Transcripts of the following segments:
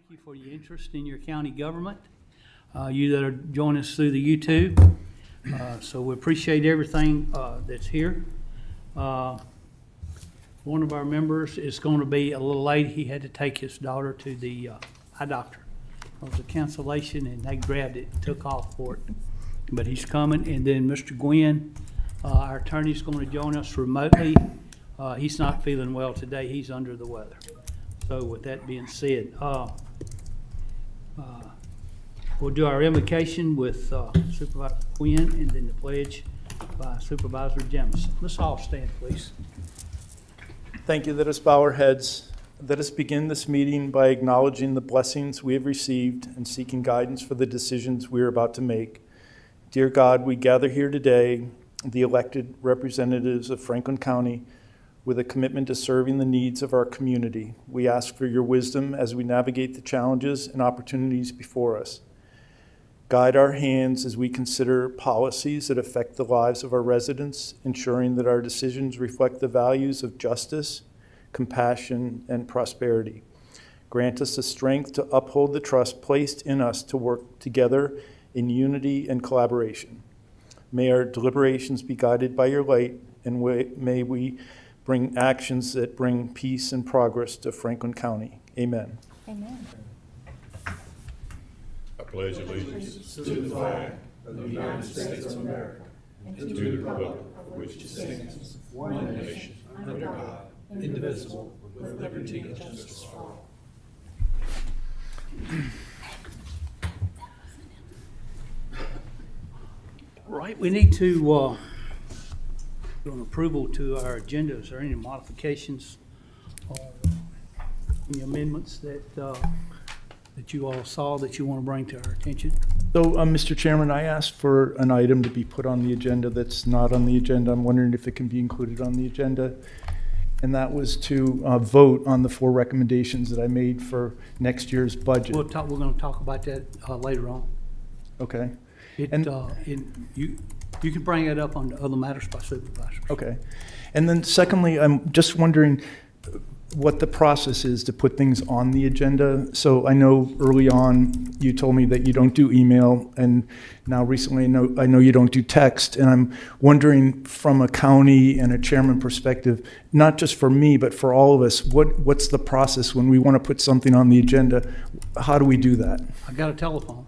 thank you for your interest in your county government. You that are joining us through the YouTube. So we appreciate everything that's here. One of our members is going to be a little late. He had to take his daughter to the eye doctor. It was a cancellation, and they grabbed it and took off for it. But he's coming. And then Mr. Gwynn, our attorney, is going to join us remotely. He's not feeling well today. He's under the weather. So with that being said, we'll do our invocation with Supervisor Quinn and then the pledge by Supervisor Jamison. Let's all stand, please. Thank you. Let us bow our heads. Let us begin this meeting by acknowledging the blessings we have received and seeking guidance for the decisions we are about to make. Dear God, we gather here today, the elected representatives of Franklin County, with a commitment to serving the needs of our community. We ask for your wisdom as we navigate the challenges and opportunities before us. Guide our hands as we consider policies that affect the lives of our residents, ensuring that our decisions reflect the values of justice, compassion, and prosperity. Grant us the strength to uphold the trust placed in us to work together in unity and collaboration. May our deliberations be guided by your light, and may we bring actions that bring peace and progress to Franklin County. Amen. Amen. I pledge allegiance to the flag of the United States of America and to the republic for which it stands, one nation, under God, indivisible, with liberty and justice for all. Right, we need to do an approval to our agenda. Is there any modifications or any amendments that that you all saw that you want to bring to our attention? So, Mr. Chairman, I asked for an item to be put on the agenda that's not on the agenda. I'm wondering if it can be included on the agenda. And that was to vote on the 4 recommendations that I made for next year's budget. We're going to talk about that later on. Okay. You can bring it up on the other matters by supervisors. Okay. And then secondly, I'm just wondering what the process is to put things on the agenda. So I know early on you told me that you don't do email, and now recently I know you don't do text, and I'm wondering from a county and a chairman perspective, not just for me, but for all of us, what's the process when we want to put something on the agenda? How do we do that? I got a telephone.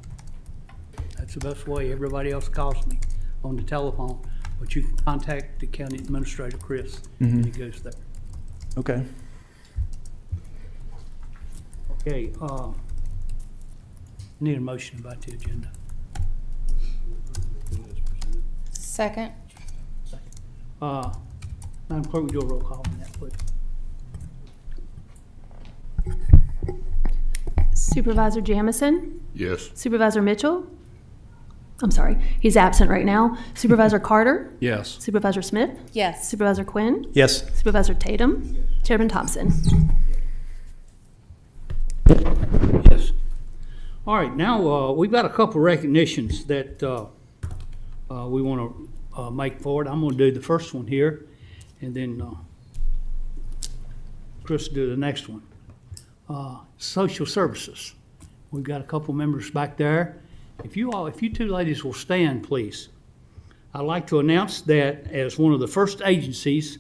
That's the best way. Everybody else calls me on the telephone, but you can contact the county administrator, Chris, and he goes there. Okay. Okay, need a motion about the agenda. Second. Madam Clerk, would you do a roll call on that, please? Supervisor Jamison? Yes. Supervisor Mitchell? I'm sorry, he's absent right now. Supervisor Carter? Yes. Supervisor Smith? Yes. Supervisor Quinn? Yes. Supervisor Tatum? Yes. Chairman Thompson? Yes. All right, now we've got a couple recognitions that we want to make forward. I'm going to do the first one here, and then Chris will do the next one. Social services. We've got a couple members back there. If you two ladies will stand, please. I'd like to announce that as one of the first agencies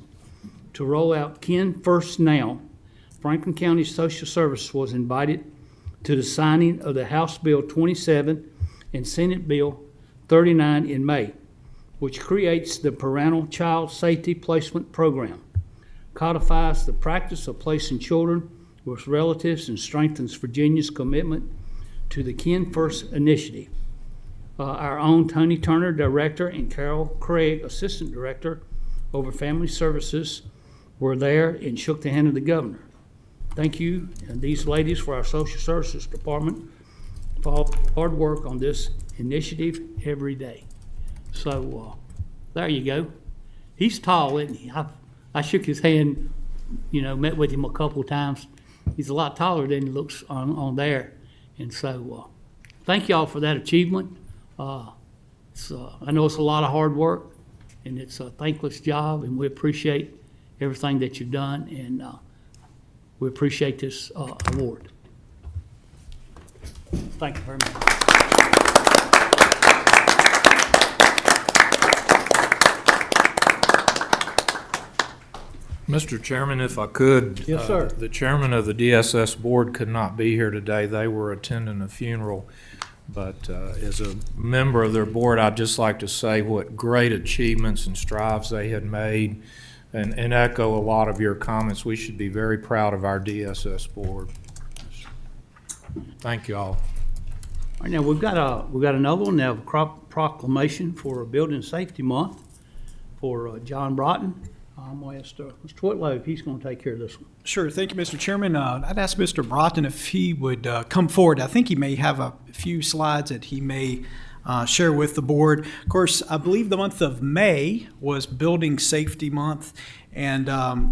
to roll out Kin First Now, Franklin County Social Services was invited to the signing of the House Bill 27 and Senate Bill 39 in May, which creates the Parental Child Safety Placement Program, codifies the practice of placing children with relatives, and strengthens Virginia's commitment to the Kin First initiative. Our own Tony Turner, Director, and Carol Craig, Assistant Director over Family Services, were there and shook the hand of the governor. Thank you, and these ladies, for our Social Services Department for all the hard work on this initiative every day. So there you go. He's tall, isn't he? I shook his hand, met with him a couple of times. He's a lot taller than he looks on there. And so thank y'all for that achievement. I know it's a lot of hard work, and it's a thankless job, and we appreciate everything that you've done, and we appreciate this award. Thank you very much. Mr. Chairman, if I could. Yes, sir. The chairman of the DSS board could not be here today. They were attending a funeral. But as a member of their board, I'd just like to say what great achievements and strides they had made and echo a lot of your comments. We should be very proud of our DSS board. Thank you all. All right, now, we've got another one, now, proclamation for Building Safety Month for John Broughton. I'm going to ask Mr. Whitlow if he's going to take care of this one. Sure. Thank you, Mr. Chairman. I'd ask Mr. Broughton if he would come forward. I think he may have a few slides that he may share with the board. Of course, I believe the month of May was Building Safety Month. And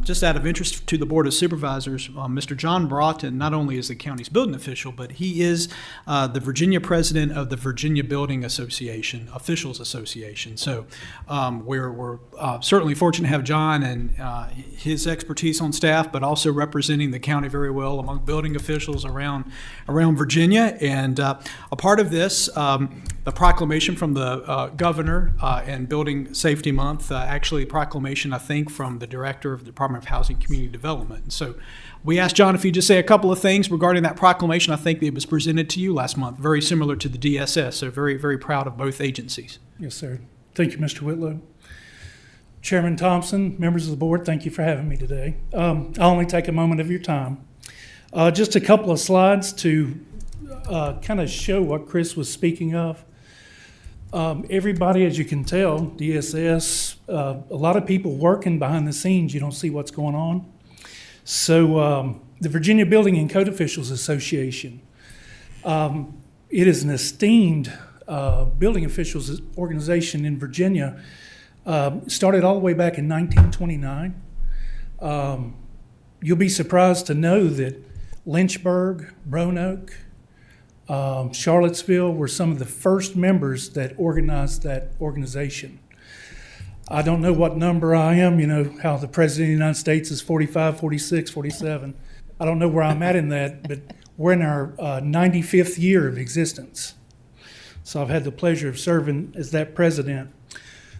just out of interest to the Board of Supervisors, Mr. John Broughton not only is the county's building official, but he is the Virginia president of the Virginia Building Association, Officials Association. So we're certainly fortunate to have John and his expertise on staff, but also representing the county very well among building officials around Virginia. And a part of this, the proclamation from the governor and Building Safety Month, actually a proclamation, I think, from the director of the Department of Housing and Community Development. And so we asked John if he'd just say a couple of things regarding that proclamation. I think it was presented to you last month, very similar to the DSS. So very, very proud of both agencies. Yes, sir. Thank you, Mr. Whitlow. Chairman Thompson, members of the board, thank you for having me today. I'll only take a moment of your time. Just a couple of slides to kind of show what Chris was speaking of. Everybody, as you can tell, DSS, a lot of people working behind the scenes. You don't see what's going on. So the Virginia Building and Code Officials Association, it is an esteemed building officials organization in Virginia. Started all the way back in 1929. You'll be surprised to know that Lynchburg, Roanoke, Charlottesville were some of the first members that organized that organization. I don't know what number I am, you know, how the President of the United States is 45, 46, 47. I don't know where I'm at in that, but we're in our 95th year of existence. So I've had the pleasure of serving as that president.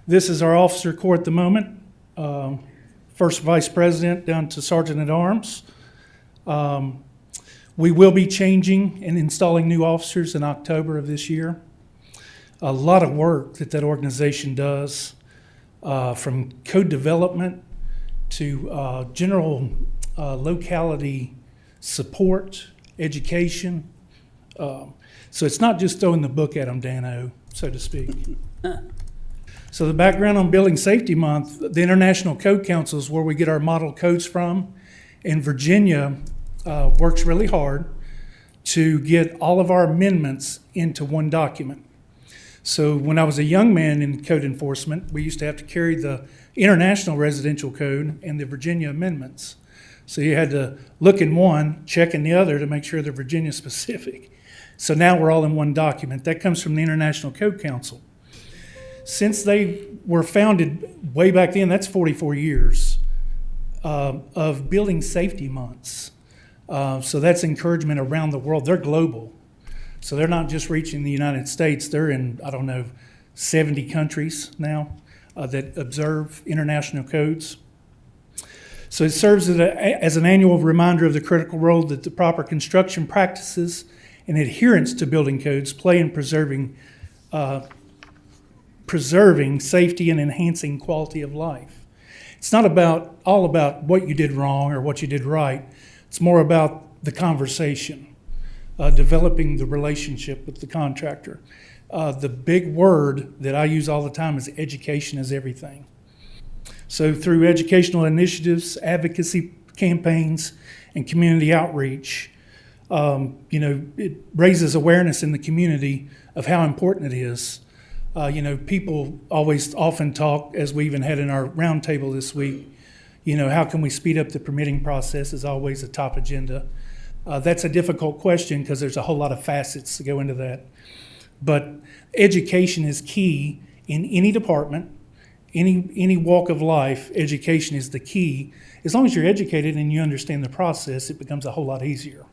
This is our officer corps at the moment, first vice president down to sergeant at arms. We will be changing and installing new officers in October of this year. A lot of work that organization does, from code development to general locality support, education. So it's not just throwing the book at them, Dano, so to speak. So the background on Building Safety Month, the International Code Council is where we get our model codes from. And Virginia works really hard to get all of our amendments into one document. So when I was a young man in code enforcement, we used to have to carry the International Residential Code and the Virginia amendments. So you had to look in one, check in the other to make sure they're Virginia specific. So now we're all in one document. That comes from the International Code Council. Since they were founded way back then, that's 44 years of building safety months. So that's encouragement around the world. They're global. So they're not just reaching the United States. They're in, 70 countries now that observe international codes. So it serves as an annual reminder of the critical role that the proper construction practices and adherence to building codes play in preserving safety and enhancing quality of life. It's not all about what you did wrong or what you did right. It's more about the conversation, developing the relationship with the contractor. The big word that I use all the time is education is everything. So through educational initiatives, advocacy campaigns, and community outreach, it raises awareness in the community of how important it is. People often talk, as we even had in our roundtable this week, how can we speed up the permitting process is always a top agenda. That's a difficult question because there's a whole lot of facets to go into that. But education is key in any department, any walk of life. Education is the key. As long as you're educated and you understand the process, it becomes a whole lot easier.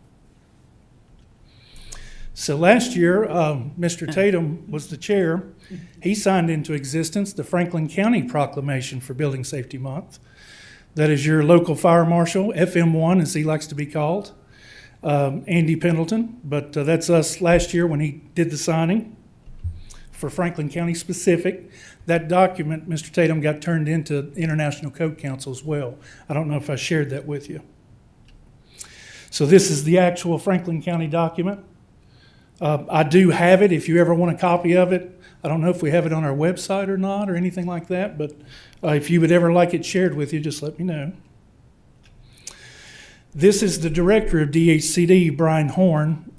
So last year, Mr. Tatum was the chair. He signed into existence the Franklin County Proclamation for Building Safety Month. That is your local fire marshal, FM1 as he likes to be called, Andy Pendleton. But that's us last year when he did the signing for Franklin County specific. That document, Mr. Tatum, got turned into International Code Council as well. I don't know if I shared that with you. So this is the actual Franklin County document. I do have it if you ever want a copy of it. I don't know if we have it on our website or not or anything like that, but if you would ever like it shared with you, just let me know. This is the director of DHCD, Brian Horn.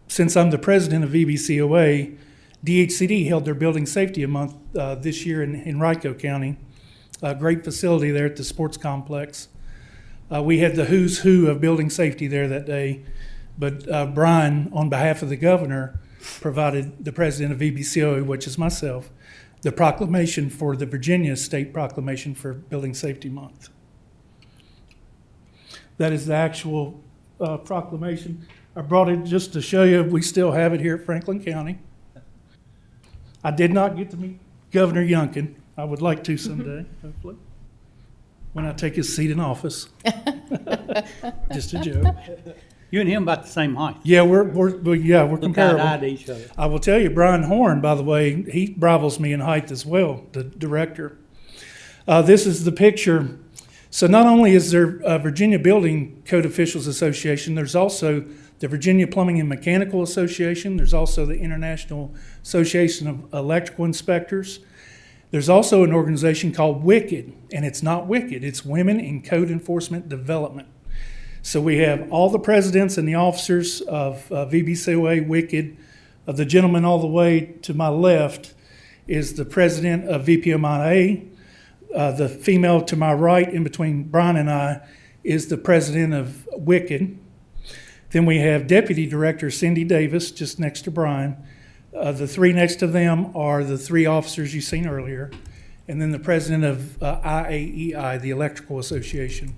Since I'm the president of VBCOA, DHCD held their Building Safety Month this year in Henrico County. A great facility there at the sports complex. We had the who's who of building safety there that day. But Brian, on behalf of the governor, provided the president of VBCOA, which is myself, the proclamation for the Virginia State Proclamation for Building Safety Month. That is the actual proclamation. I brought it just to show you we still have it here at Franklin County. I did not get to meet Governor Youngkin. I would like to someday, hopefully, when I take his seat in office. Just a joke. You and him about the same height. Yeah, we're Look comparable. eye to each other. I will tell you, Brian Horn, by the way, he rivals me in height as well, the director. This is the picture. So not only is there a Virginia Building Code Officials Association, there's also the Virginia Plumbing and Mechanical Association. There's also the International Association of Electrical Inspectors. There's also an organization called WICKED, and it's not WICKED, it's Women in Code Enforcement Development. So we have all the presidents and the officers of VBCOA, WICKED. The gentleman all the way to my left is the president of VPMIA. The female to my right, in between Brian and I, is the president of WICKED. Then we have Deputy Director Cindy Davis, just next to Brian. The three next to them are the three officers you've seen earlier. And then the president of IAEI, the Electrical Association.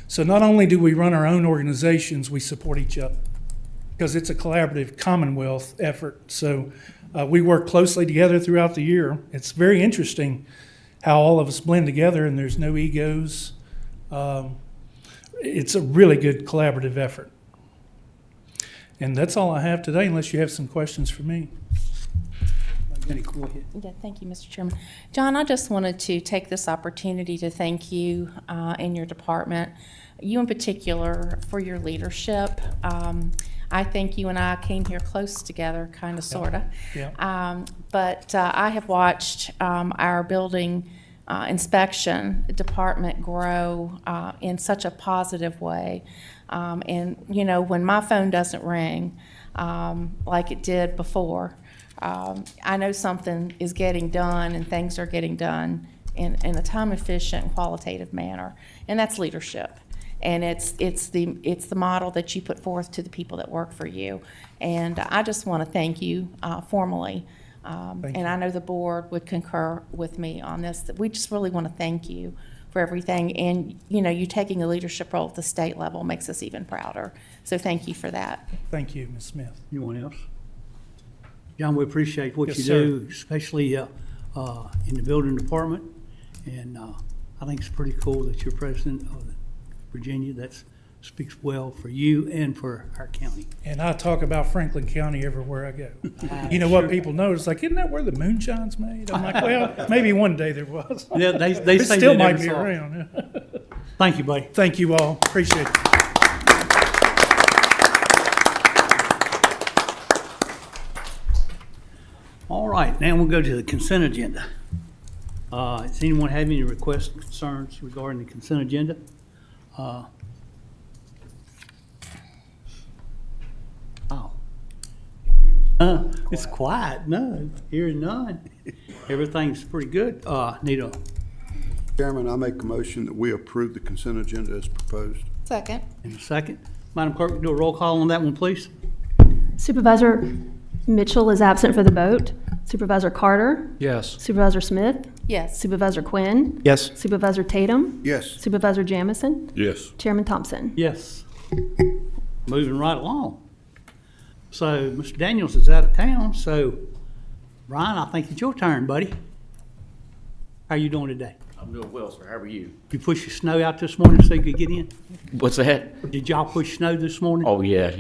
So not only do we run our own organizations, we support each other because it's a collaborative Commonwealth effort. So we work closely together throughout the year. It's very interesting how all of us blend together and there's no egos. It's a really good collaborative effort. And that's all I have today, unless you have some questions for me. Go ahead. Yeah, thank you, Mr. Chairman. John, I just wanted to take this opportunity to thank you and your department, you in particular, for your leadership. I think you and I came here close together, kind of, sort of. Yeah. But I have watched our building inspection department grow in such a positive way. And, you know, when my phone doesn't ring like it did before, I know something is getting done and things are getting done in a time-efficient and qualitative manner, and that's leadership. And it's the model that you put forth to the people that work for you. And I just want to thank you formally. And I know the board would concur with me on this, that we just really want to thank you for everything. And, you know, you taking a leadership role at the state level makes us even prouder. So thank you for that. Thank you, Ms. Smith. Anyone else? John, we appreciate what Yes, you sir. do, especially in the building department. And I think it's pretty cool that you're president of Virginia. That speaks well for you and for our county. And I talk about Franklin County everywhere I go. You know what people know? It's like, isn't that where the moonshine's made? I'm like, well, maybe one day there was. Yeah, they It say still they might never be saw it. around. Yeah. Thank you, buddy. Thank you all. Appreciate it. All right, now we'll go to the consent agenda. Does anyone have any requests, concerns regarding the consent agenda? It's quiet. No, hearing none. Everything's pretty good. Need a Chairman, I make a motion that we approve the consent agenda as proposed. Second. second. Madam Clerk, do a roll call on that one, please. Supervisor Mitchell is absent for the vote. Supervisor Carter, Yes. Supervisor Smith, Yes. Supervisor Quinn, Yes. Supervisor Tatum, Yes. Supervisor Jamison, Yes. Chairman Thompson. Yes. Moving right along. So Mr. Daniels is out of town, so Brian, I think it's your turn, buddy. How you doing today? I'm doing well, sir. How are you? You push your snow out this morning so you could get in? What's that? Did y'all push snow this morning? Oh, yeah.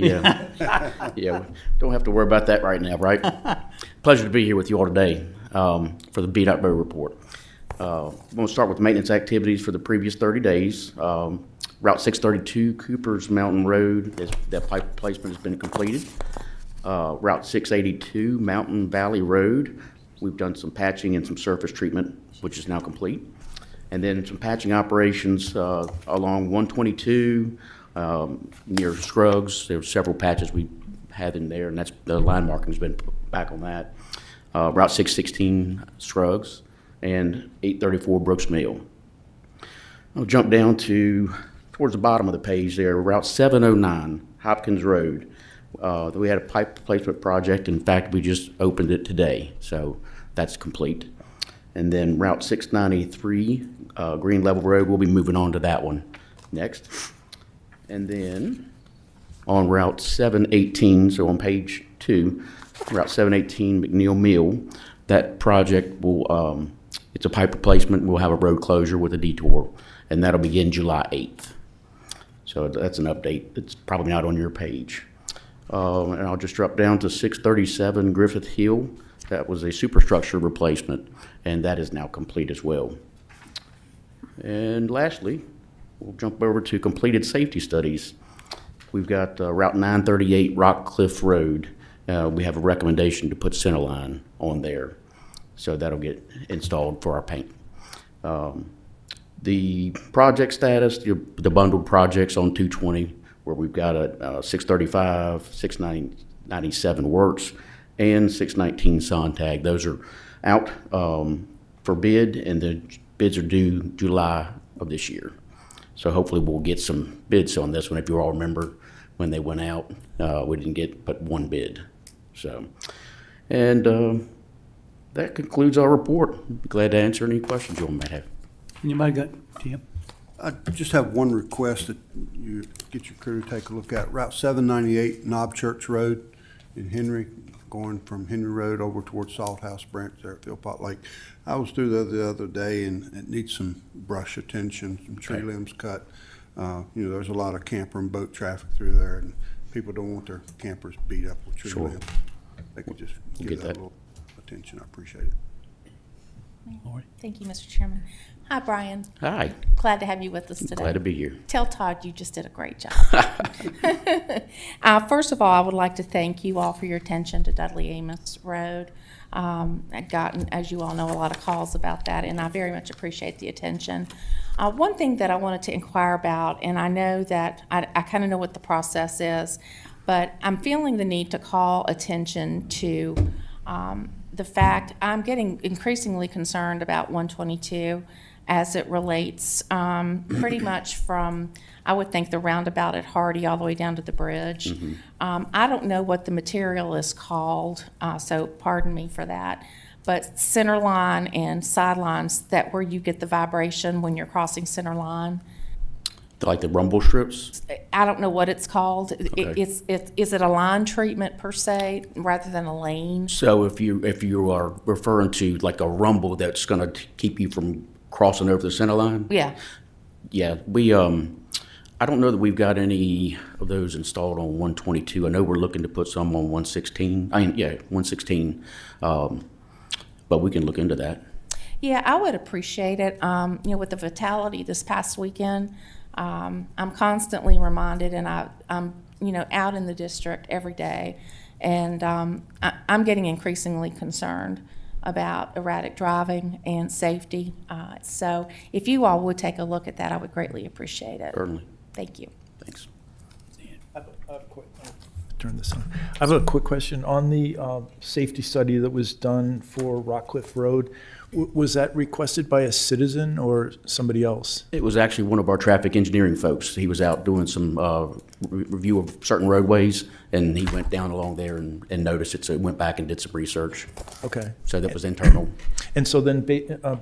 Yeah, we don't have to worry about that right now, right? Pleasure to be here with you all today for the BDOT Road Report. I'm going to start with maintenance activities for the previous 30 days. Route 632, Cooper's Mountain Road, that pipe replacement has been completed. Route 682, Mountain Valley Road, we've done some patching and some surface treatment, which is now complete. And then some patching operations along 122 near Scruggs. There were several patches we had in there, and that's the line marking's been put back on that. Route 616 Scruggs and 834 Brooks Mill. I'll jump down towards the bottom of the page there, Route 709 Hopkins Road. We had a pipe replacement project. In fact, we just opened it today, so that's complete. And then Route 693, Green Level Road, we'll be moving on to that one next. And then on Route 718, so on page 2, Route 718 McNeil Mill, that project will, it's a pipe replacement. We'll have a road closure with a detour, and that'll begin July 8th. So that's an update. It's probably not on your page. And I'll just drop down to 637 Griffith Hill. That was a superstructure replacement, and that is now complete as well. And lastly, we'll jump over to completed safety studies. We've got Route 938 Rock Cliff Road. We have a recommendation to put centerline on there, so that'll get installed for our paint. The project status, the bundled projects on 220, where we've got a 635, 697 Works, and 619 Sontag. Those are out for bid, and the bids are due July of this year. So hopefully we'll get some bids on this one. If you all remember when they went out, we didn't get but one bid. So, and that concludes our report. Be glad to answer any questions you all might have. Anybody got, Tim? I just have one request that you get your crew to take a look at. Route 798 Knob Church Road in Henry, going from Henry Road over towards Salt House Branch there at Philpott Lake. I was through there the other day, and it needs some brush attention, some tree limbs cut. There's a lot of camper and boat traffic through there, and people don't want their campers beat up with tree limbs. They could just give that a little attention. I appreciate it. Thank you, Mr. Chairman. Hi, Brian. Hi, Glad to have you with us today. glad to be here. Tell Todd you just did a great job. First of all, I would like to thank you all for your attention to Dudley Amos Road. I've gotten, as you all know, a lot of calls about that, and I very much appreciate the attention. One thing that I wanted to inquire about, and I know that I kind of know what the process is, but I'm feeling the need to call attention to the fact I'm getting increasingly concerned about 122 as it relates pretty much from, I would think, the roundabout at Hardy all the way down to the bridge. I don't know what the material is called, so pardon me for that, but center line and sidelines, that where you get the vibration when you're crossing center line. Like the rumble strips? I don't know what it's called. Okay. Is it a line treatment per se rather than a lane? So if you are referring to like a rumble that's going to keep you from crossing over the center line? Yeah. Yeah, we I don't know that we've got any of those installed on 122. I know we're looking to put some on 116. 116. But we can look into that. Yeah, I would appreciate it. With the fatality this past weekend, I'm constantly reminded, and I'm out in the district every day, and I'm getting increasingly concerned about erratic driving and safety. So if you all would take a look at that, I would greatly appreciate it. Certainly. Thank you. Thanks. Turn this on. I have a quick question. On the safety study that was done for Rockcliffe Road, was that requested by a citizen or somebody else? It was actually one of our traffic engineering folks. He was out doing some review of certain roadways, and he went down along there and noticed it, so he went back and did some research. Okay. So that was internal. And so then,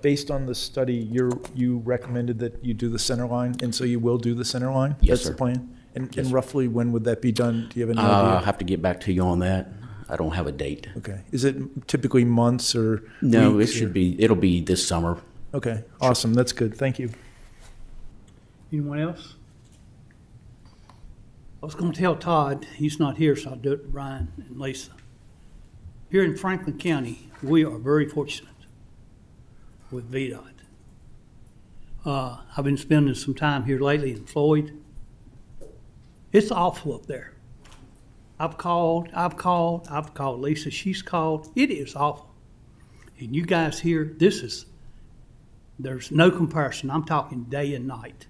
based on the study, you recommended that you do the center line, and so you will do the center line? Yes, That's sir. the plan? And roughly when would that be done? Do you have any I'll idea? have to get back to you on that. I don't have a date. Okay. Is it typically months or No, it weeks should or- be, it'll be this summer. Okay, awesome. That's good. Thank you. Anyone else? I was gonna tell Todd, he's not here, so I'll do it to Brian and Lisa. Here in Franklin County, we are very fortunate with VDOT. I've been spending some time here lately in Floyd. It's awful up there. I've called, Lisa, she's called. It is awful. And you guys here, there's no comparison. I'm talking day and night.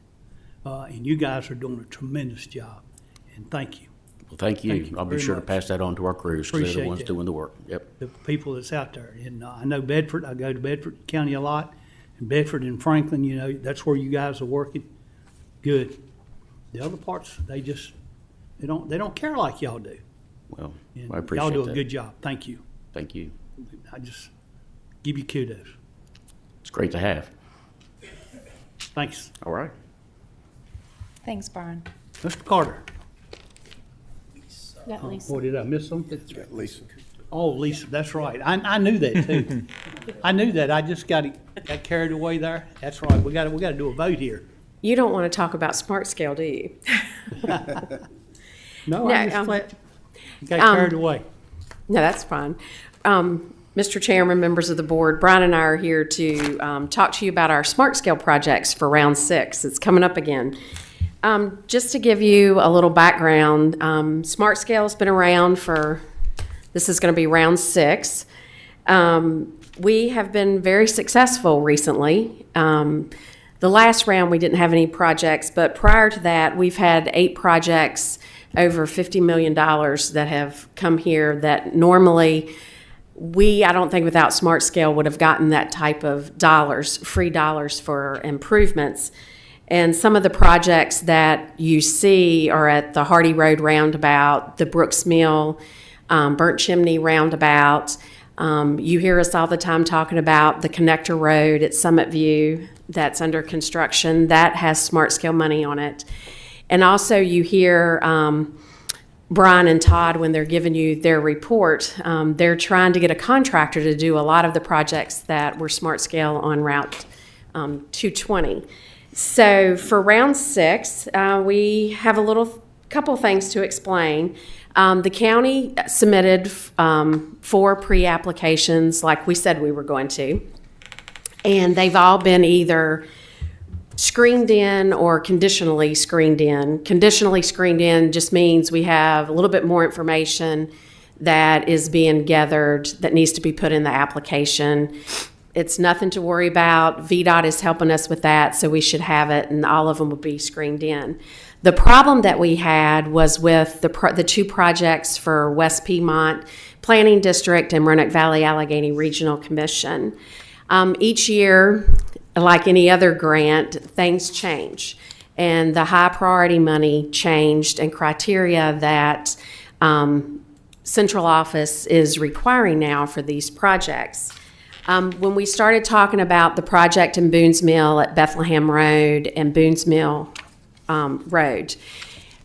And you guys are doing a tremendous job. And thank you. Well, thank you. Thank you I'll be very sure to much. pass that on to our crews, because they're Appreciate the ones that. doing the work. Yep. The people that's out there. And I know Bedford, I go to Bedford County a lot. And Bedford and Franklin, you know, that's where you guys are working. Good. The other parts, they don't care like y'all do. Well, And I appreciate that. y'all do a good job. Thank you. Thank you. I just give you kudos. It's great to have. Thanks. All right. Thanks, Brian. Mr. Carter. That Lisa. What, did I miss something? Lisa. Oh, Lisa, that's right. I knew that too. I knew that. I just got carried away there. That's right. We got to do a vote here. You don't want to talk about smart scale, do you? No, No, I just got carried away. No, that's fine. Mr. Chairman, members of the board, Brian and I are here to talk to you about our smart scale projects for round 6. It's coming up again. Just to give you a little background, smart scale has been around for, this is going to be round 6. We have been very successful recently. The last round, we didn't have any projects, but prior to that, we've had 8 projects over $50 million that have come here that normally I don't think without smart scale would have gotten that type of dollars, free dollars for improvements. And some of the projects that you see are at the Hardy Road Roundabout, the Brooks Mill, Burnt Chimney Roundabout. You hear us all the time talking about the Connector Road at Summit View that's under construction. That has smart scale money on it. And also you hear Brian and Todd, when they're giving you their report, they're trying to get a contractor to do a lot of the projects that were smart scale on Route 220. So for round 6, we have a couple things to explain. The county submitted 4 pre-applications like we said we were going to, and they've all been either screened in or conditionally screened in. Conditionally screened in just means we have a little bit more information that is being gathered that needs to be put in the application. It's nothing to worry about. VDOT is helping us with that, so we should have it, and all of them will be screened in. The problem that we had was with the 2 projects for West Piedmont Planning District and Roanoke Valley Allegheny Regional Commission. Each year, like any other grant, things change. And the high priority money changed, and criteria that central office is requiring now for these projects. When we started talking about the project in Boone's Mill at Bethlehem Road and Boone's Mill Road,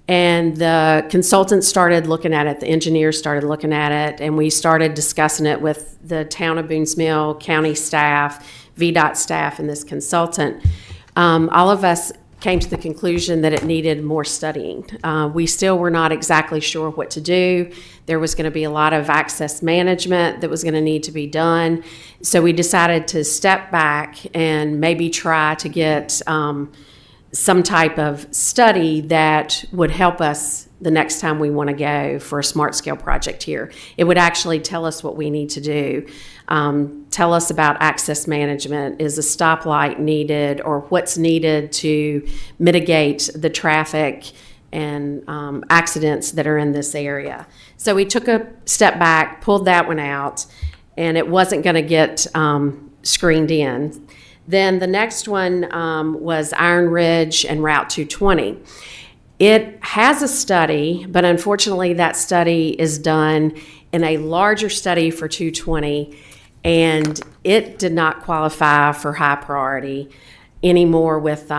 and the consultants started looking at it, the engineers started looking at it, and we started discussing it with the town of Boone's Mill, county staff, VDOT staff, and this consultant. All of us came to the conclusion that it needed more studying. We still were not exactly sure what to do. There was going to be a lot of access management that was going to need to be done. So we decided to step back and maybe try to get some type of study that would help us the next time we want to go for a smart scale project here. It would actually tell us what we need to do. Tell us about access management. Is a stoplight needed, or what's needed to mitigate the traffic and accidents that are in this area? So we took a step back, pulled that one out, and it wasn't going to get screened in. Then the next one was Iron Ridge and Route 220. It has a study, but unfortunately that study is done in a larger study for 220, and it did not qualify for high priority anymore with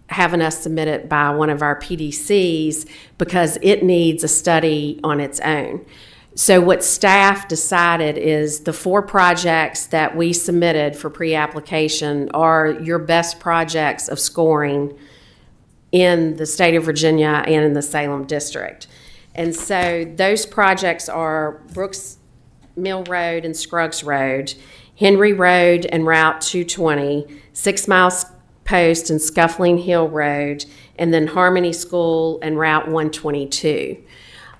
having us submit it by one of our PDCs because it needs a study on its own. So what staff decided is the 4 projects that we submitted for pre-application are your best projects of scoring in the state of Virginia and in the Salem district. And so those projects are Brooks Mill Road and Scruggs Road, Henry Road and Route 220, 6 Miles Post and Scuffling Hill Road, and then Harmony School and Route 122.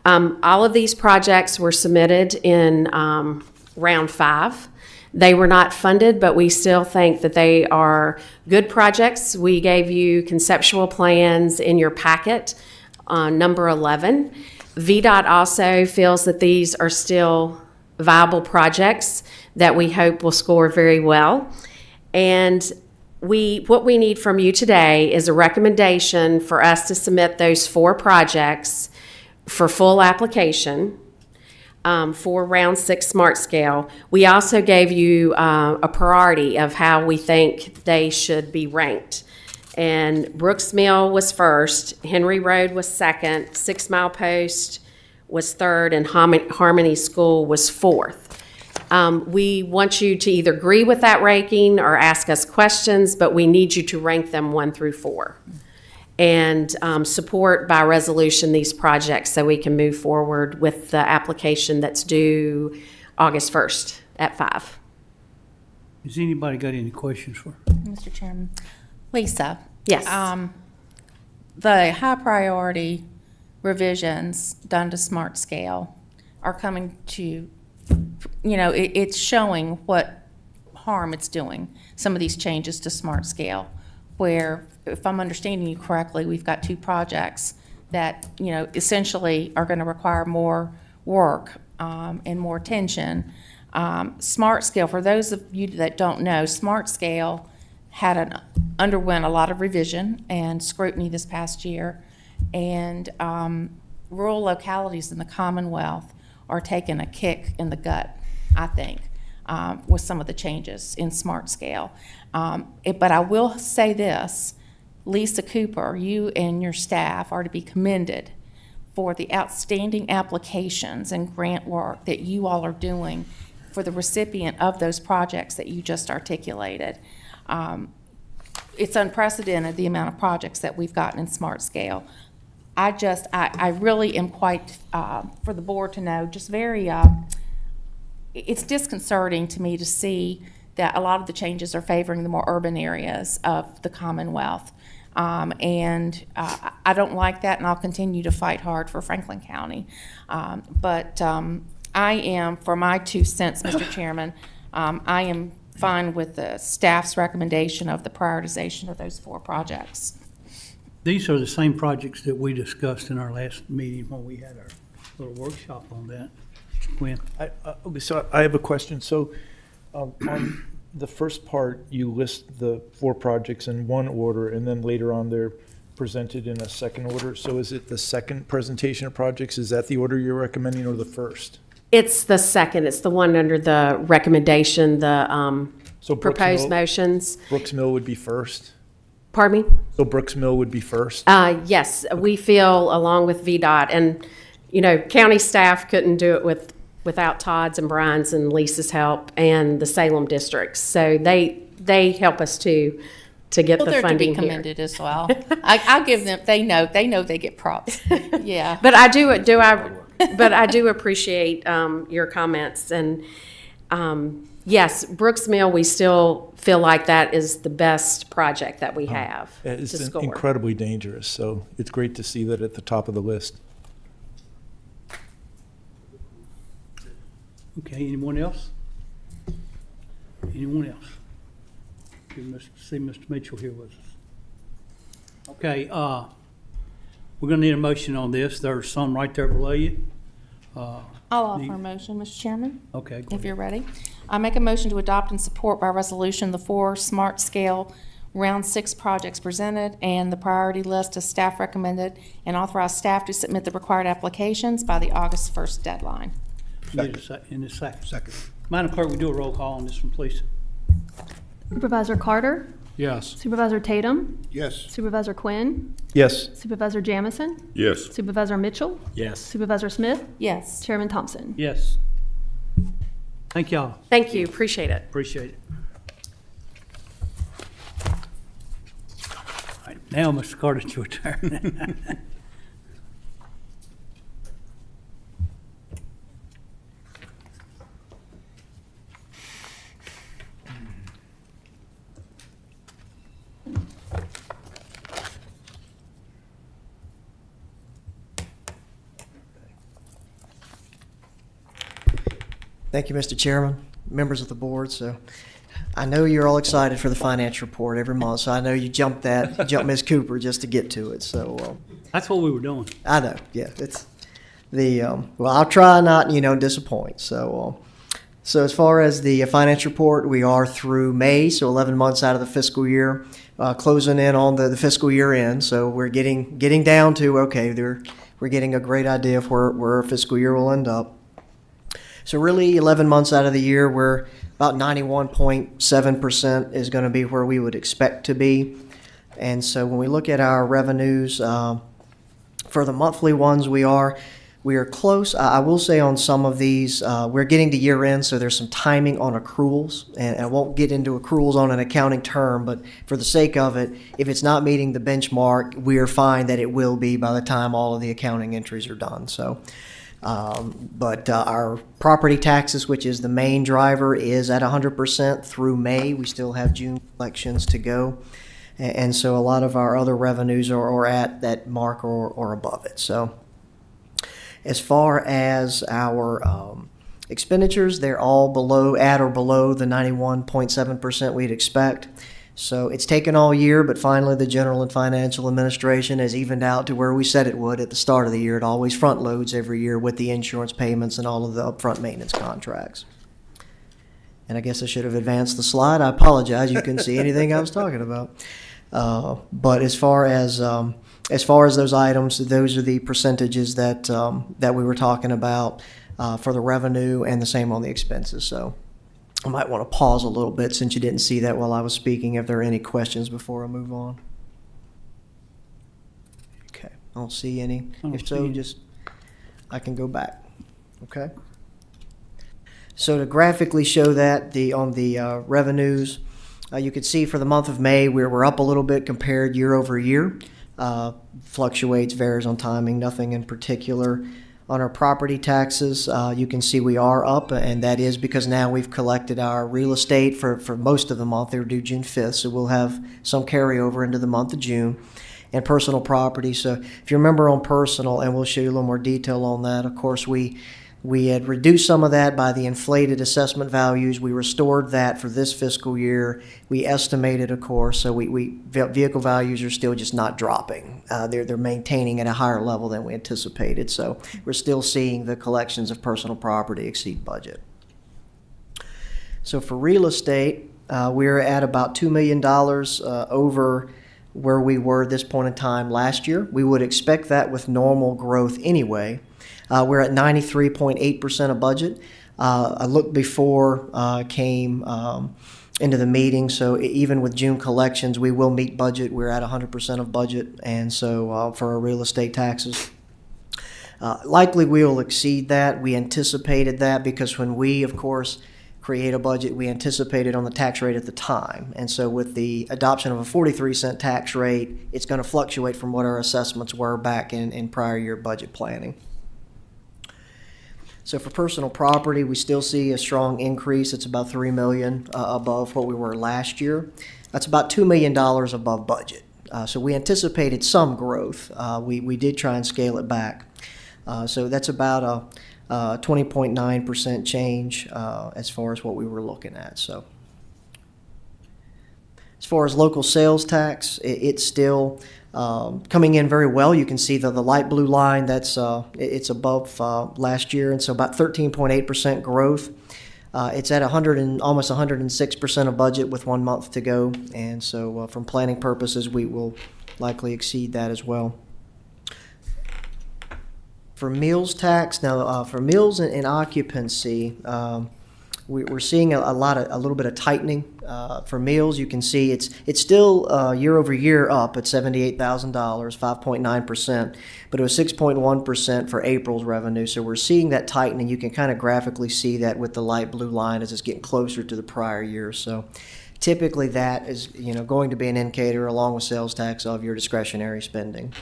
All of these projects were submitted in round 5. They were not funded, but we still think that they are good projects. We gave you conceptual plans in your packet on number 11. VDOT also feels that these are still viable projects that we hope will score very well. And what we need from you today is a recommendation for us to submit those 4 projects for full application for round 6 smart scale. We also gave you a priority of how we think they should be ranked. And Brooks Mill was first, Henry Road was second, 6 Mile Post was third, and Harmony School was fourth. We want you to either agree with that ranking or ask us questions, but we need you to rank them 1 through 4. And support by resolution these projects so we can move forward with the application that's due August 1st at 5. Has anybody got any questions for? Mr. Chairman. Lisa? Yes. The high priority revisions done to smart scale are coming to, it's showing what harm it's doing, some of these changes to smart scale, where, if I'm understanding you correctly, we've got 2 projects that, essentially are going to require more work and more attention. Smart scale, for those of you that don't know, smart scale underwent a lot of revision and scrutiny this past year, and rural localities in the Commonwealth are taking a kick in the gut, I think, with some of the changes in smart scale. But I will say this, Lisa Cooper, you and your staff are to be commended for the outstanding applications and grant work that you all are doing for the recipient of those projects that you just articulated. It's unprecedented, the amount of projects that we've gotten in smart scale. I really am quite, for the board to know, just very, it's disconcerting to me to see that a lot of the changes are favoring the more urban areas of the Commonwealth. And I don't like that, and I'll continue to fight hard for Franklin County. But I am, for my 2 cents, Mr. Chairman, I am fine with the staff's recommendation of the prioritization of those 4 projects. These are the same projects that we discussed in our last meeting when we had our little workshop on that. Gwen? So I have a question. So on the first part, you list the 4 projects in one order, and then later on they're presented in a second order. So is it the second presentation of projects? Is that the order you're recommending, or the first? It's the second. It's the one under the recommendation, the So Brooks proposed Mill- motions. Brooks Mill would be first? Pardon me? So Brooks Mill would be first? Yes, we feel, along with VDOT, and, county staff couldn't do it without Todd's and Brian's and Lisa's help and the Salem districts. So they help us to get Well, the they're to funding be here. commended as well. I'll give them, they know they get props. Yeah. But I do appreciate your comments, and yes, Brooks Mill, we still feel like that is the best project that we have to It's score. incredibly dangerous, so it's great to see that at the top of the list. Okay, anyone else? Anyone else? See Mr. Mitchell here with us. Okay, we're gonna need a motion on this. There's some right there below you. I'll offer a motion, Mr. Chairman, Okay, go if ahead. you're ready. I make a motion to adopt and support by resolution the 4 smart scale round 6 projects presented and the priority list as staff recommended, and authorize staff to submit the required applications by the August 1st deadline. Need a in a second. Second. Madam Clerk, we do a roll call on this one, please. Supervisor Carter, Yes. Supervisor Tatum, Yes. Supervisor Quinn, Yes. Supervisor Jamison, Yes. Supervisor Mitchell, Yes. Supervisor Smith, Yes. Chairman Thompson. Yes. Thank y'all. Thank you, appreciate it. Appreciate it. All right, now, Mr. Carter, it's your turn. Thank you, Mr. Chairman, members of the board. So I know you're all excited for the financial report every month, so I know you jumped Ms. Cooper just to get to it. So That's what we were doing. I know, yeah, it's well, I'll try not, disappoint. So as far as the financial report, we are through May, so 11 months out of the fiscal year, closing in on the fiscal year end. So we're getting down to, okay, we're getting a great idea of where our fiscal year will end up. So really, 11 months out of the year, we're about 91.7% is going to be where we would expect to be. And so when we look at our revenues, for the monthly ones, we are close. I will say on some of these, we're getting to year end, so there's some timing on accruals. And I won't get into accruals on an accounting term, but for the sake of it, if it's not meeting the benchmark, we are fine that it will be by the time all of the accounting entries are done. So. But our property taxes, which is the main driver, is at 100% through May. We still have June collections to go. And so a lot of our other revenues are at that mark or above it. So as far as our expenditures, they're all at or below the 91.7% we'd expect. So it's taken all year, but finally the General and Financial Administration has evened out to where we said it would at the start of the year. It always front loads every year with the insurance payments and all of the upfront maintenance contracts. And I guess I should have advanced the slide. I apologize. You couldn't see anything I was talking about. But as far as those items, those are the percentages that we were talking about for the revenue, and the same on the expenses. So I might want to pause a little bit since you didn't see that while I was speaking, if there are any questions before I move on. Okay, I don't see any. If so, I can go back. Okay. So to graphically show that on the revenues, you can see for the month of May, we're up a little bit compared year over year. Fluctuates, varies on timing, nothing in particular. On our property taxes, you can see we are up, and that is because now we've collected our real estate for most of the month. They're due June 5th, so we'll have some carryover into the month of June. And personal property, so if you remember on personal, and we'll show you a little more detail on that, of course, we had reduced some of that by the inflated assessment values. We restored that for this fiscal year. We estimated, of course, so vehicle values are still just not dropping. They're maintaining at a higher level than we anticipated. So we're still seeing the collections of personal property exceed budget. So for real estate, we're at about $2 million over where we were at this point in time last year. We would expect that with normal growth anyway. We're at 93.8% of budget. I looked before came into the meeting, so even with June collections, we will meet budget. We're at 100% of budget, and so for our real estate taxes. Likely we will exceed that. We anticipated that because when we, of course, create a budget, we anticipated on the tax rate at the time. And so with the adoption of a 43-cent tax rate, it's going to fluctuate from what our assessments were back in prior year budget planning. So for personal property, we still see a strong increase. It's about $3 million above what we were last year. That's about $2 million above budget. So we anticipated some growth. We did try and scale it back. So that's about a 20.9% change as far as what we were looking at. So as far as local sales tax, it's still coming in very well. You can see the light blue line, that's it's above last year, and so about 13.8% growth. It's at almost 106% of budget with 1 month to go, and so from planning purposes, we will likely exceed that as well. For meals tax, now for meals and occupancy, we're seeing a little bit of tightening for meals. You can see it's still year over year up at $78,000, 5.9%, but it was 6.1% for April's revenue. So we're seeing that tightening. You can kind of graphically see that with the light blue line as it's getting closer to the prior year. So typically that is going to be an indicator along with sales tax of your discretionary spending.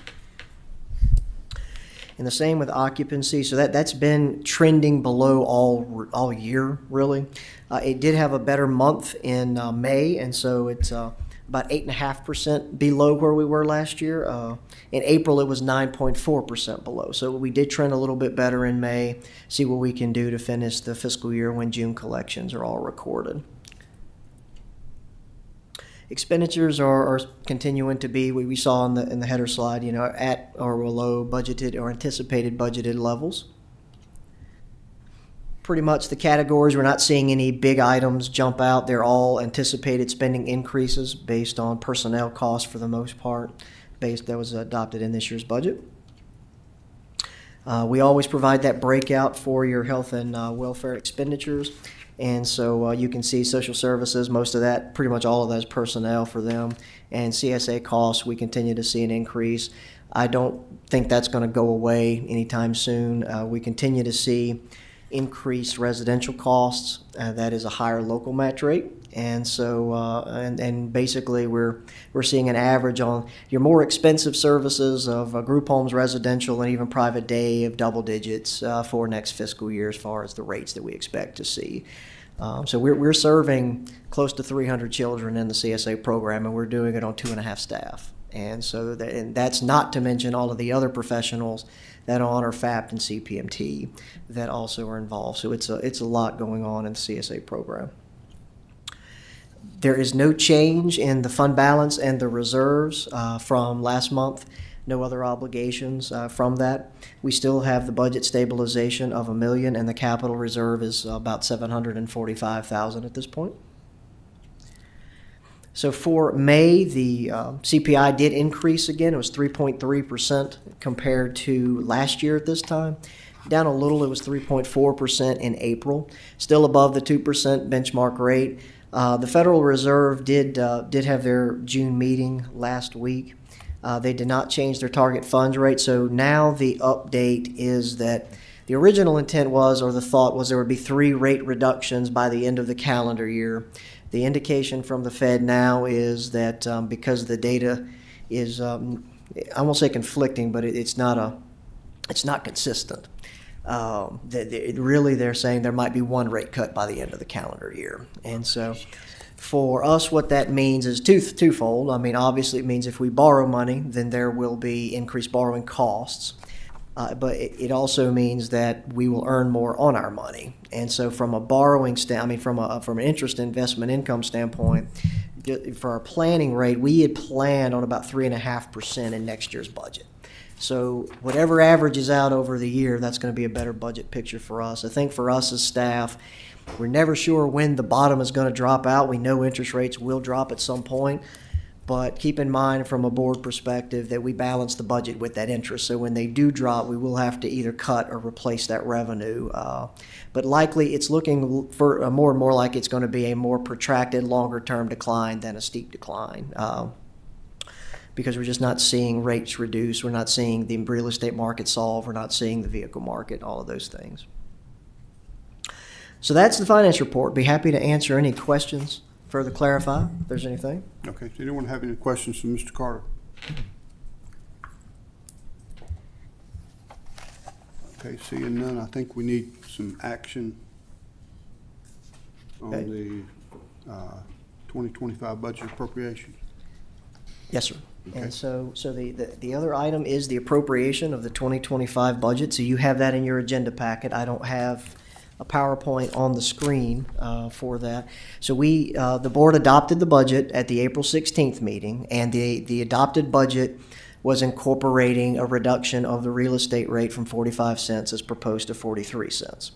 And the same with occupancy. So that's been trending below all year, really. It did have a better month in May, and so it's about 8.5% below where we were last year. In April, it was 9.4% below. So we did trend a little bit better in May. See what we can do to finish the fiscal year when June collections are all recorded. Expenditures are continuing to be, we saw in the header slide, at or below budgeted or anticipated budgeted levels. Pretty much the categories, we're not seeing any big items jump out. They're all anticipated spending increases based on personnel costs for the most part, that was adopted in this year's budget. We always provide that breakout for your health and welfare expenditures. And so you can see social services, most of that, pretty much all of that is personnel for them. And CSA costs, we continue to see an increase. I don't think that's going to go away anytime soon. We continue to see increased residential costs. That is a higher local match rate. And so, and basically we're seeing an average on your more expensive services of group homes, residential, and even private day of double digits for next fiscal year as far as the rates that we expect to see. So we're serving close to 300 children in the CSA program, and we're doing it on 2.5 staff. And so and that's not to mention all of the other professionals that honor FAPT and CPMT that also are involved. So it's a lot going on in the CSA program. There is no change in the fund balance and the reserves from last month. No other obligations from that. We still have the budget stabilization of $1 million, and the capital reserve is about $745,000 at this point. So for May, the CPI did increase again. It was 3.3% compared to last year at this time. Down a little, it was 3.4% in April. Still above the 2% benchmark rate. The Federal Reserve did have their June meeting last week. They did not change their target funds rate, so now the update is that the original intent was, or the thought was, there would be 3 rate reductions by the end of the calendar year. The indication from the Fed now is that because the data is, I won't say conflicting, but it's not consistent. They're saying there might be 1 rate cut by the end of the calendar year, and so. For us, what that means is twofold. I mean, obviously it means if we borrow money, then there will be increased borrowing costs. But it also means that we will earn more on our money. And so from a borrowing from an interest investment income standpoint, for our planning rate, we had planned on about 3.5% in next year's budget. So whatever averages out over the year, that's going to be a better budget picture for us. I think for us as staff, we're never sure when the bottom is going to drop out. We know interest rates will drop at some point, but keep in mind from a board perspective that we balance the budget with that interest. So when they do drop, we will have to either cut or replace that revenue. But likely it's looking for more and more like it's going to be a more protracted, longer-term decline than a steep decline. Because we're just not seeing rates reduce. We're not seeing the real estate market solve. We're not seeing the vehicle market, all of those things. So that's the finance report. Be happy to answer any questions, further clarify if there's anything. Okay, does anyone have any questions for Mr. Carter? Okay, seeing none, I think we need some action on the 2025 budget appropriations. Yes, sir. Okay. And so the other item is the appropriation of the 2025 budget. So you have that in your agenda packet. I don't have a PowerPoint on the screen for that. So the board adopted the budget at the April 16th meeting, and the adopted budget was incorporating a reduction of the real estate rate from 45 cents as proposed to 43 cents.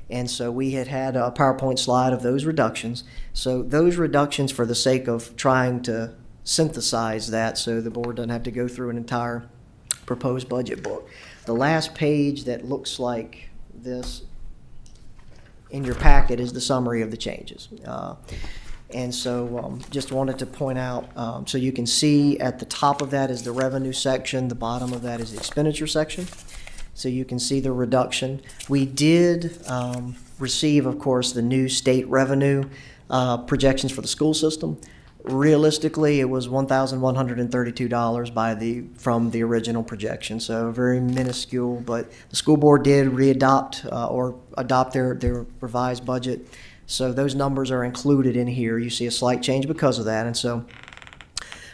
And so we had a PowerPoint slide of those reductions. So those reductions, for the sake of trying to synthesize that so the board doesn't have to go through an entire proposed budget book. The last page that looks like this in your packet is the summary of the changes. And so just wanted to point out, so you can see at the top of that is the revenue section, the bottom of that is the expenditure section. So you can see the reduction. We did receive, of course, the new state revenue projections for the school system. Realistically, it was $1,132 from the original projection, so very minuscule. But the school board did adopt their revised budget, so those numbers are included in here. You see a slight change because of that, and so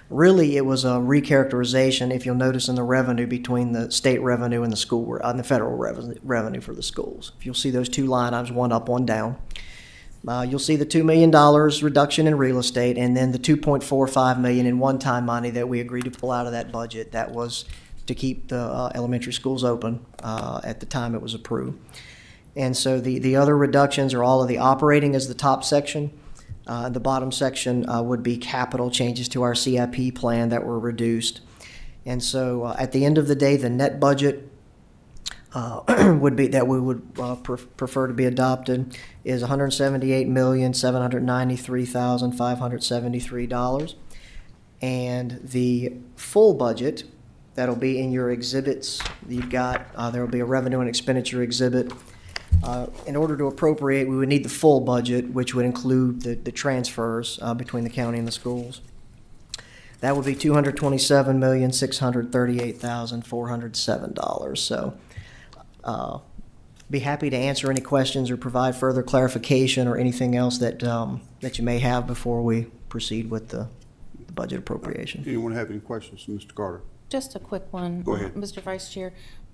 really it was a recharacterization, if you'll notice in the revenue, between the state revenue and the federal revenue for the schools. If you'll see those two line items, one up, one down. You'll see the $2 million reduction in real estate, and then the $2.45 million in one-time money that we agreed to pull out of that budget. That was to keep the elementary schools open at the time it was approved. And so the other reductions are all of the operating as the top section. The bottom section would be capital changes to our CIP plan that were reduced. And so at the end of the day, the net budget would be that we would prefer to be adopted is $178,793,573, and the full budget that'll be in your exhibits. You've got there will be a revenue and expenditure exhibit. In order to appropriate, we would need the full budget, which would include the transfers between the county and the schools. That would be $227,638,407. So. Be happy to answer any questions or provide further clarification or anything else that you may have before we proceed with the budget appropriation. Anyone have any questions for Mr. Carter? Just a quick one. Go ahead. Mr. Vice Chair.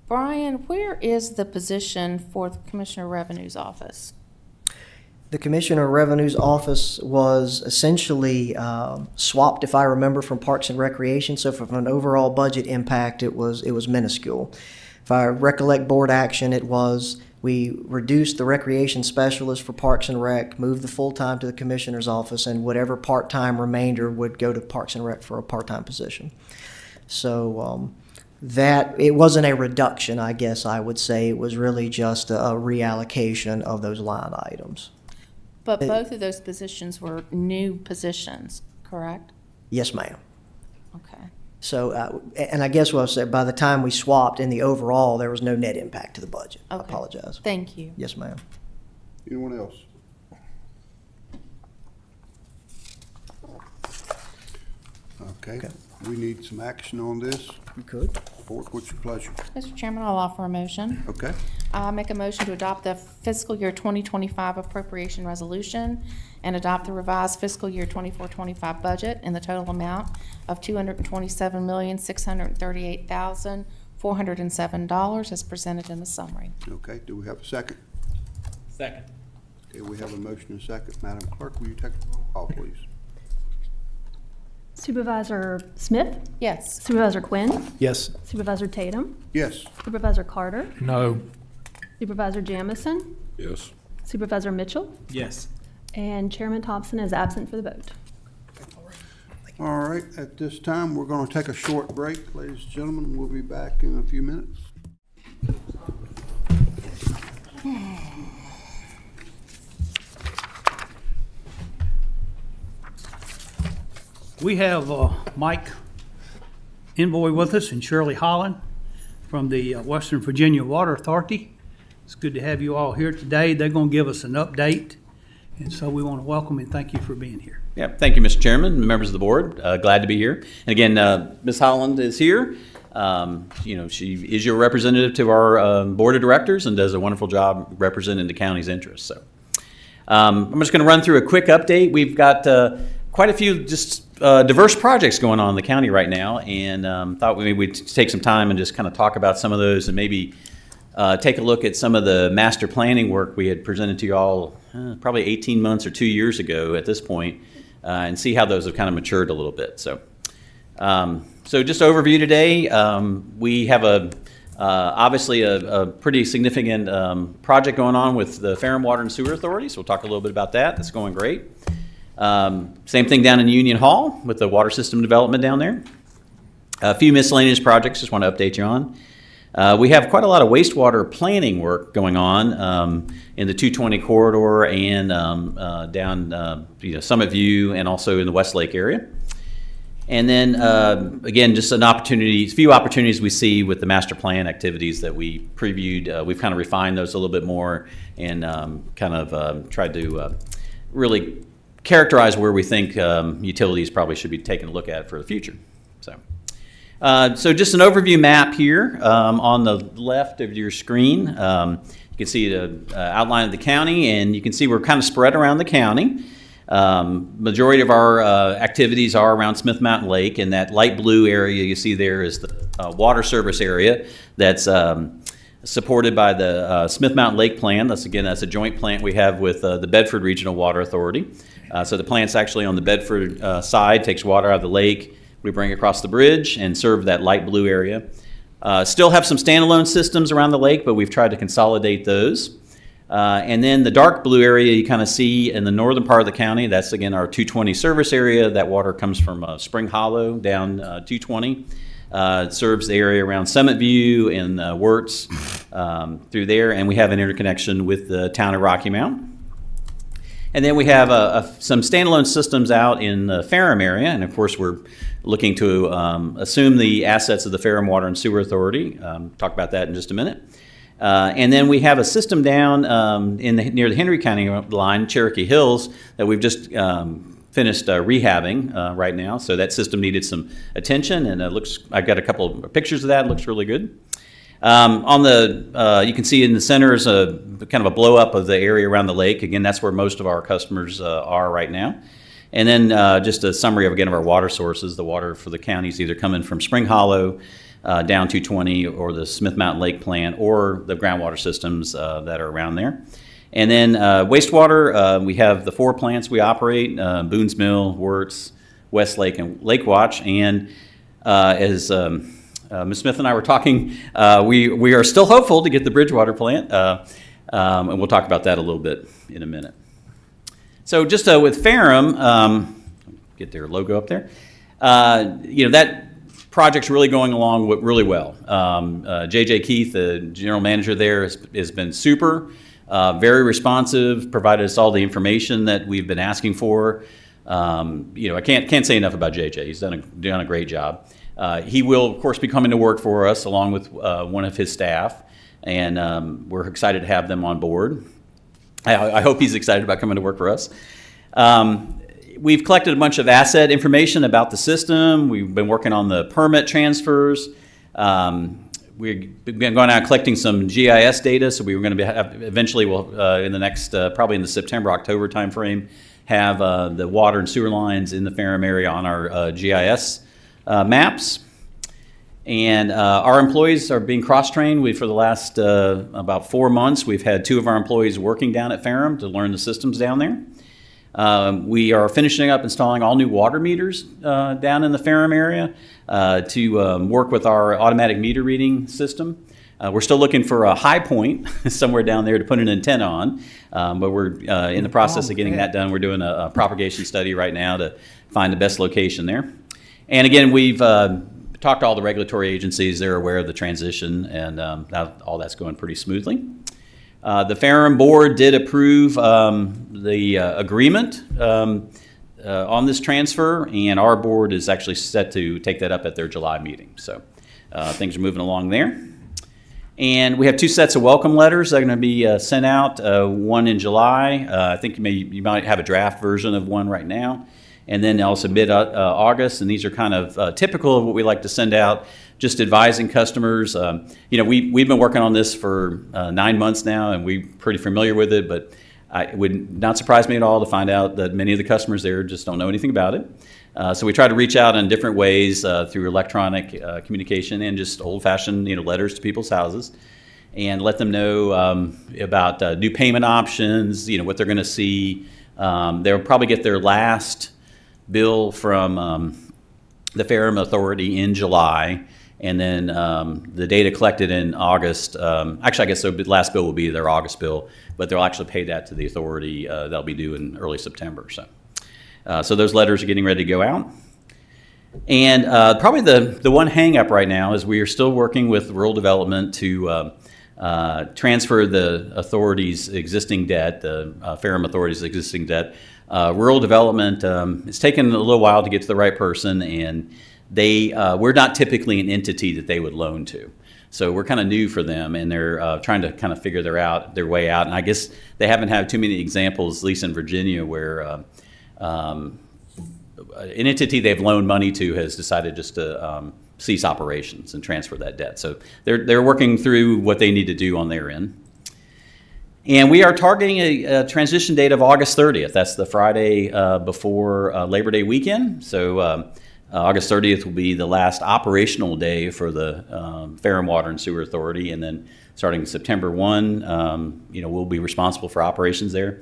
Brian, where is the position for the Commissioner of Revenue's office? The Commissioner of Revenue's office was essentially swapped, if I remember, from Parks and Recreation. So from an overall budget impact, it was minuscule. If I recollect board action, it was we reduced the recreation specialist for Parks and Rec, moved the full-time to the Commissioner's office, and whatever part-time remainder would go to Parks and Rec for a part-time position. So that it wasn't a reduction, I guess I would say. It was really just a reallocation of those line items. But both of those positions were new positions, correct? Yes, ma'am. Okay. So, and I guess what I said, by the time we swapped in the overall, there was no net impact to the budget. I Okay. apologize. Thank you. Yes, ma'am. Anyone else? Okay, we need some action on this. You could. Board, what's your pleasure? Mr. Chairman, I'll offer a motion. Okay, I make a motion to adopt the fiscal year 2025 appropriation resolution and adopt the revised fiscal year 24-25 budget in the total amount of $227,638,407 as presented in the summary. okay, do we have a second? Second. Okay, we have a motion and a second. Madam Clerk, will you take the roll call, please? Supervisor Smith, Yes. Supervisor Quinn, Yes. Supervisor Tatum, Yes. Supervisor Carter, No. Supervisor Jamison, Yes. Supervisor Mitchell, Yes. and Chairman Thompson is absent for the vote. All right, at this time, we're going to take a short break. Ladies and gentlemen, we'll be back in a few minutes. We have Mike Envoy with us and Shirley Holland from the Western Virginia Water Authority. It's good to have you all here today. They're going to give us an update, and so we want to welcome and thank you for being here. Yeah, thank you, Mr. Chairman, members of the board. Glad to be here. And again, Ms. Holland is here. She is your representative to our board of directors and does a wonderful job representing the county's interests. So I'm just going to run through a quick update. We've got quite a few diverse projects going on in the county right now, and thought maybe we'd take some time and just kind of talk about some of those and maybe take a look at some of the master planning work we had presented to you all probably 18 months or 2 years ago at this point, and see how those have kind of matured a little bit. So just overview today, we have obviously a pretty significant project going on with the Ferrum Water and Sewer Authority, so we'll talk a little bit about that. That's going great. Same thing down in Union Hall with the water system development down there. A few miscellaneous projects just want to update you on. We have quite a lot of wastewater planning work going on in the 220 corridor and down Summit View and also in the Westlake area. And then, again, just a few opportunities we see with the master plan activities that we previewed. We've kind of refined those a little bit more and tried to really characterize where we think utilities probably should be taking a look at for the future. So just an overview map here on the left of your screen. You can see the outline of the county, and you can see we're kind of spread around the county. Majority of our activities are around Smith Mountain Lake, and that light blue area you see there is the water service area that's supported by the Smith Mountain Lake Plan. That's a joint plant we have with the Bedford Regional Water Authority. So the plant's actually on the Bedford side, takes water out of the lake. We bring it across the bridge and serve that light blue area. Still have some standalone systems around the lake, but we've tried to consolidate those. And then the dark blue area you kind of see in the northern part of the county, that's again our 220 service area. That water comes from Spring Hollow down 220. It serves the area around Summit View and Wirtz through there, and we have an interconnection with the town of Rocky Mount. And then we have some standalone systems out in the Ferrum area, and of course we're looking to assume the assets of the Ferrum Water and Sewer Authority. Talk about that in just a minute. And then we have a system down near the Henry County line, Cherokee Hills, that we've just finished rehabbing right now. So that system needed some attention, and I've got a couple of pictures of that. It looks really good. You can see in the center is a kind of a blow up of the area around the lake. Again, that's where most of our customers are right now. And then just a summary of our water sources. The water for the county is either coming from Spring Hollow, down 220, or the Smith Mountain Lake plant, or the groundwater systems that are around there. And then wastewater, we have the 4 plants we operate, Boone's Mill, Wirtz, Westlake, and Lake Watch. And as Ms. Smith and I were talking, we are still hopeful to get the Bridgewater plant, and we'll talk about that a little bit in a minute. So just with Ferrum, get their logo up there, that project's really going along really well. J.J. Keith, the general manager there, has been super, very responsive, provided us all the information that we've been asking for. I can't say enough about J.J. He's done a great job. He will, of course, be coming to work for us along with one of his staff, and we're excited to have them on board. I hope he's excited about coming to work for us. We've collected a bunch of asset information about the system. We've been working on the permit transfers. We've been going out collecting some GIS data, so we were going to eventually, in the next, probably in the September, October timeframe, have the water and sewer lines in the Ferrum area on our GIS maps. And our employees are being cross-trained. For the last about 4 months, we've had 2 of our employees working down at Ferrum to learn the systems down there. We are finishing up installing all new water meters down in the Ferrum area to work with our automatic meter reading system. We're still looking for a high point somewhere down there to put an antenna on, but we're in the process of getting that done. We're doing a propagation study right now to find the best location there. And again, we've talked to all the regulatory agencies. They're aware of the transition, and all that's going pretty smoothly. The Ferrum board did approve the agreement on this transfer, and our board is actually set to take that up at their July meeting. So things are moving along there. And we have 2 sets of welcome letters that are going to be sent out, one in July. I think you might have a draft version of one right now. And then also mid-August, and these are kind of typical of what we like to send out, just advising customers. We've been working on this for 9 months now, and we're pretty familiar with it, but it would not surprise me at all to find out that many of the customers there just don't know anything about it. So we try to reach out in different ways through electronic communication and just old-fashioned letters to people's houses, and let them know about new payment options, what they're going to see. They'll probably get their last bill from the Ferrum Authority in July, and then the data collected in August. Actually, I guess the last bill will be their August bill, but they'll actually pay that to the authority. That'll be due in early September. So those letters are getting ready to go out. And probably the one hang-up right now is we are still working with rural development to transfer the authority's existing debt, the Ferrum Authority's existing debt. Rural development, it's taken a little while to get to the right person, and we're not typically an entity that they would loan to. So we're kind of new for them, and they're trying to kind of figure their way out. And I guess they haven't had too many examples, at least in Virginia, where an entity they've loaned money to has decided just to cease operations and transfer that debt. So they're working through what they need to do on their end. And we are targeting a transition date of August 30th. That's the Friday before Labor Day weekend. So August 30th will be the last operational day for the Ferrum Water and Sewer Authority. And then starting September 1, we'll be responsible for operations there.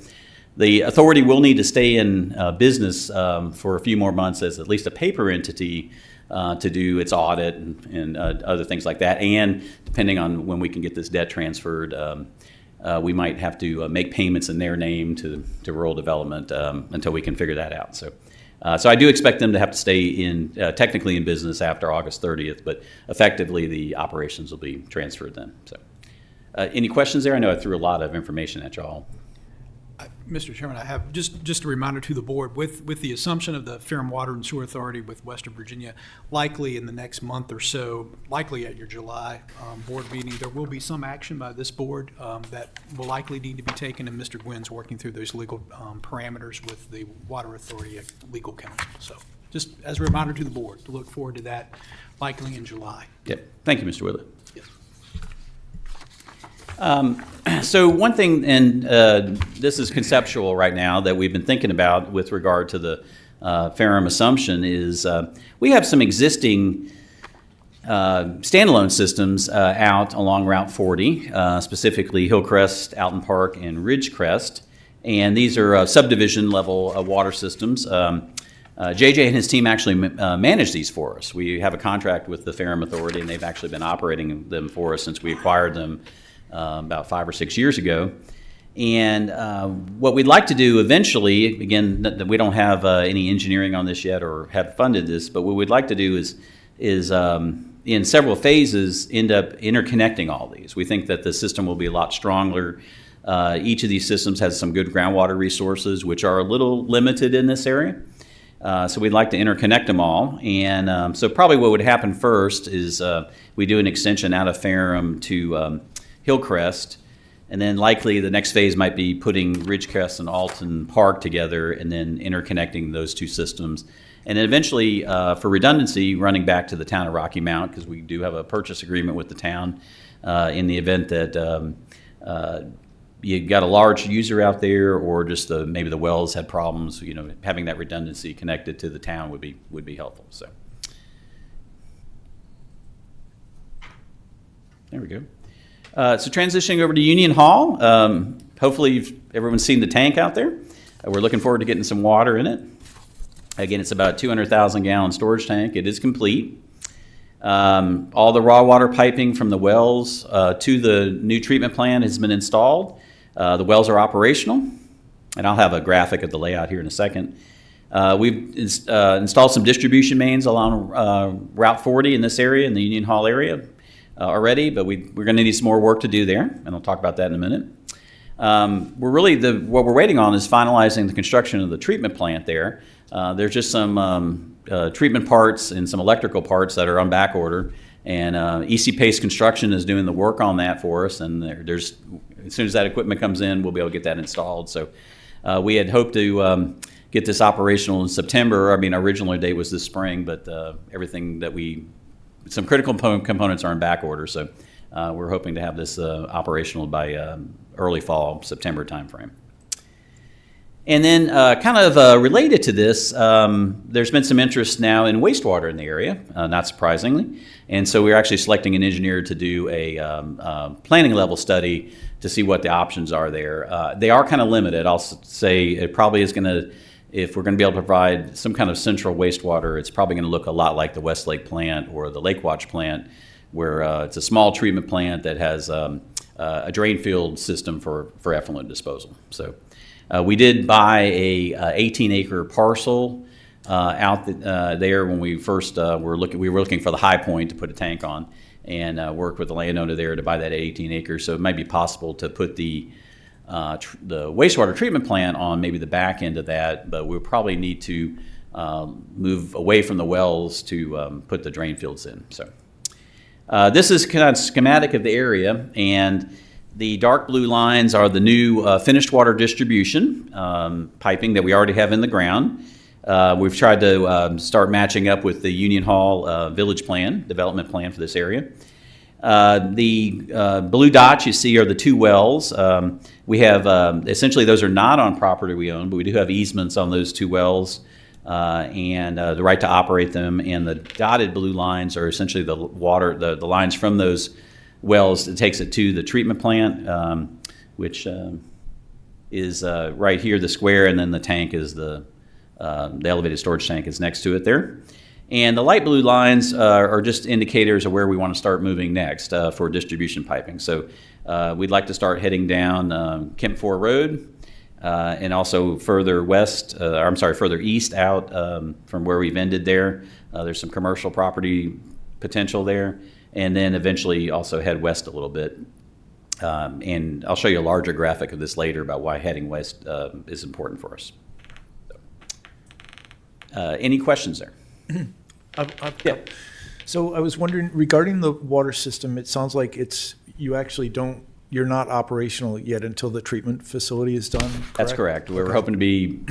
The authority will need to stay in business for a few more months as at least a paper entity to do its audit and other things like that. And depending on when we can get this debt transferred, we might have to make payments in their name to rural development until we can figure that out. So I do expect them to have to stay technically in business after August 30th, but effectively the operations will be transferred then. So, any questions there? I know I threw a lot of information at y'all. Mr. Chairman, I have just a reminder to the board, with the assumption of the Ferrum Water and Sewer Authority with Western Virginia, likely in the next month or so, likely at your July board meeting, there will be some action by this board that will likely need to be taken, and Mr. Gwynn's working through those legal parameters with the Water Authority legal counsel. So just as a reminder to the board to look forward to that likely in July. Yep. Thank you, Mr. Whitley. So one thing, and this is conceptual right now, that we've been thinking about with regard to the Ferrum assumption is we have some existing standalone systems out along Route 40, specifically Hillcrest, Alton Park, and Ridgecrest. And these are subdivision level water systems. JJ and his team actually manage these for us. We have a contract with the Ferrum Authority, and they've actually been operating them for us since we acquired them about 5 or 6 years ago. And what we'd like to do eventually, again, we don't have any engineering on this yet or have funded this, but what we'd like to do is in several phases end up interconnecting all these. We think that the system will be a lot stronger. Each of these systems has some good groundwater resources, which are a little limited in this area. So we'd like to interconnect them all. And so probably what would happen first is we do an extension out of Ferrum to Hillcrest, and then likely the next phase might be putting Ridgecrest and Alton Park together and then interconnecting those two systems. And then eventually, for redundancy, running back to the town of Rocky Mount, because we do have a purchase agreement with the town in the event that you got a large user out there, or just maybe the wells had problems. Having that redundancy connected to the town would be helpful. So there we go. So transitioning over to Union Hall, hopefully everyone's seen the tank out there. We're looking forward to getting some water in it. Again, it's about a 200,000 gallon storage tank. It is complete. All the raw water piping from the wells to the new treatment plant has been installed. The wells are operational, and I'll have a graphic of the layout here in a second. We've installed some distribution mains along Route 40 in this area, in the Union Hall area. Already, but we're going to need some more work to do there, and I'll talk about that in a minute. What we're waiting on is finalizing the construction of the treatment plant there. There's just some treatment parts and some electrical parts that are on back order, and EC Pace Construction is doing the work on that for us, and as soon as that equipment comes in, we'll be able to get that installed. So we had hoped to get this operational in September. I mean, our original date was this spring, but some critical components are in back order, so we're hoping to have this operational by early fall, September timeframe. And then kind of related to this, there's been some interest now in wastewater in the area, not surprisingly. And so we're actually selecting an engineer to do a planning level study to see what the options are there. They are kind of limited. I'll say it probably is going to, if we're going to be able to provide some kind of central wastewater, it's probably going to look a lot like the Westlake plant or the Lake Watch plant, where it's a small treatment plant that has a drain field system for effluent disposal. So we did buy a 18-acre parcel there when we first we were looking for the high point to put a tank on, and worked with the landowner there to buy that 18 acres. So it might be possible to put the wastewater treatment plant on maybe the back end of that, but we'll probably need to move away from the wells to put the drain fields in. So this is kind of schematic of the area, and the dark blue lines are the new finished water distribution piping that we already have in the ground. We've tried to start matching up with the Union Hall village plan, development plan for this area. The blue dots you see are the two wells. We have, essentially those are not on property we own, but we do have easements on those two wells and the right to operate them. And the dotted blue lines are essentially the water, the lines from those wells that takes it to the treatment plant, which is right here, the square, and then the tank is the elevated storage tank is next to it there. And the light blue lines are just indicators of where we want to start moving next for distribution piping. So we'd like to start heading down Kemp 4 Road and also further further east out from where we've ended there. There's some commercial property potential there. And then eventually also head west a little bit. And I'll show you a larger graphic of this later about why heading west is important for us. Any questions there? Yeah. So I was wondering, regarding the water system, it sounds like you're not operational yet until the treatment facility is done, correct? That's correct. We're hoping to be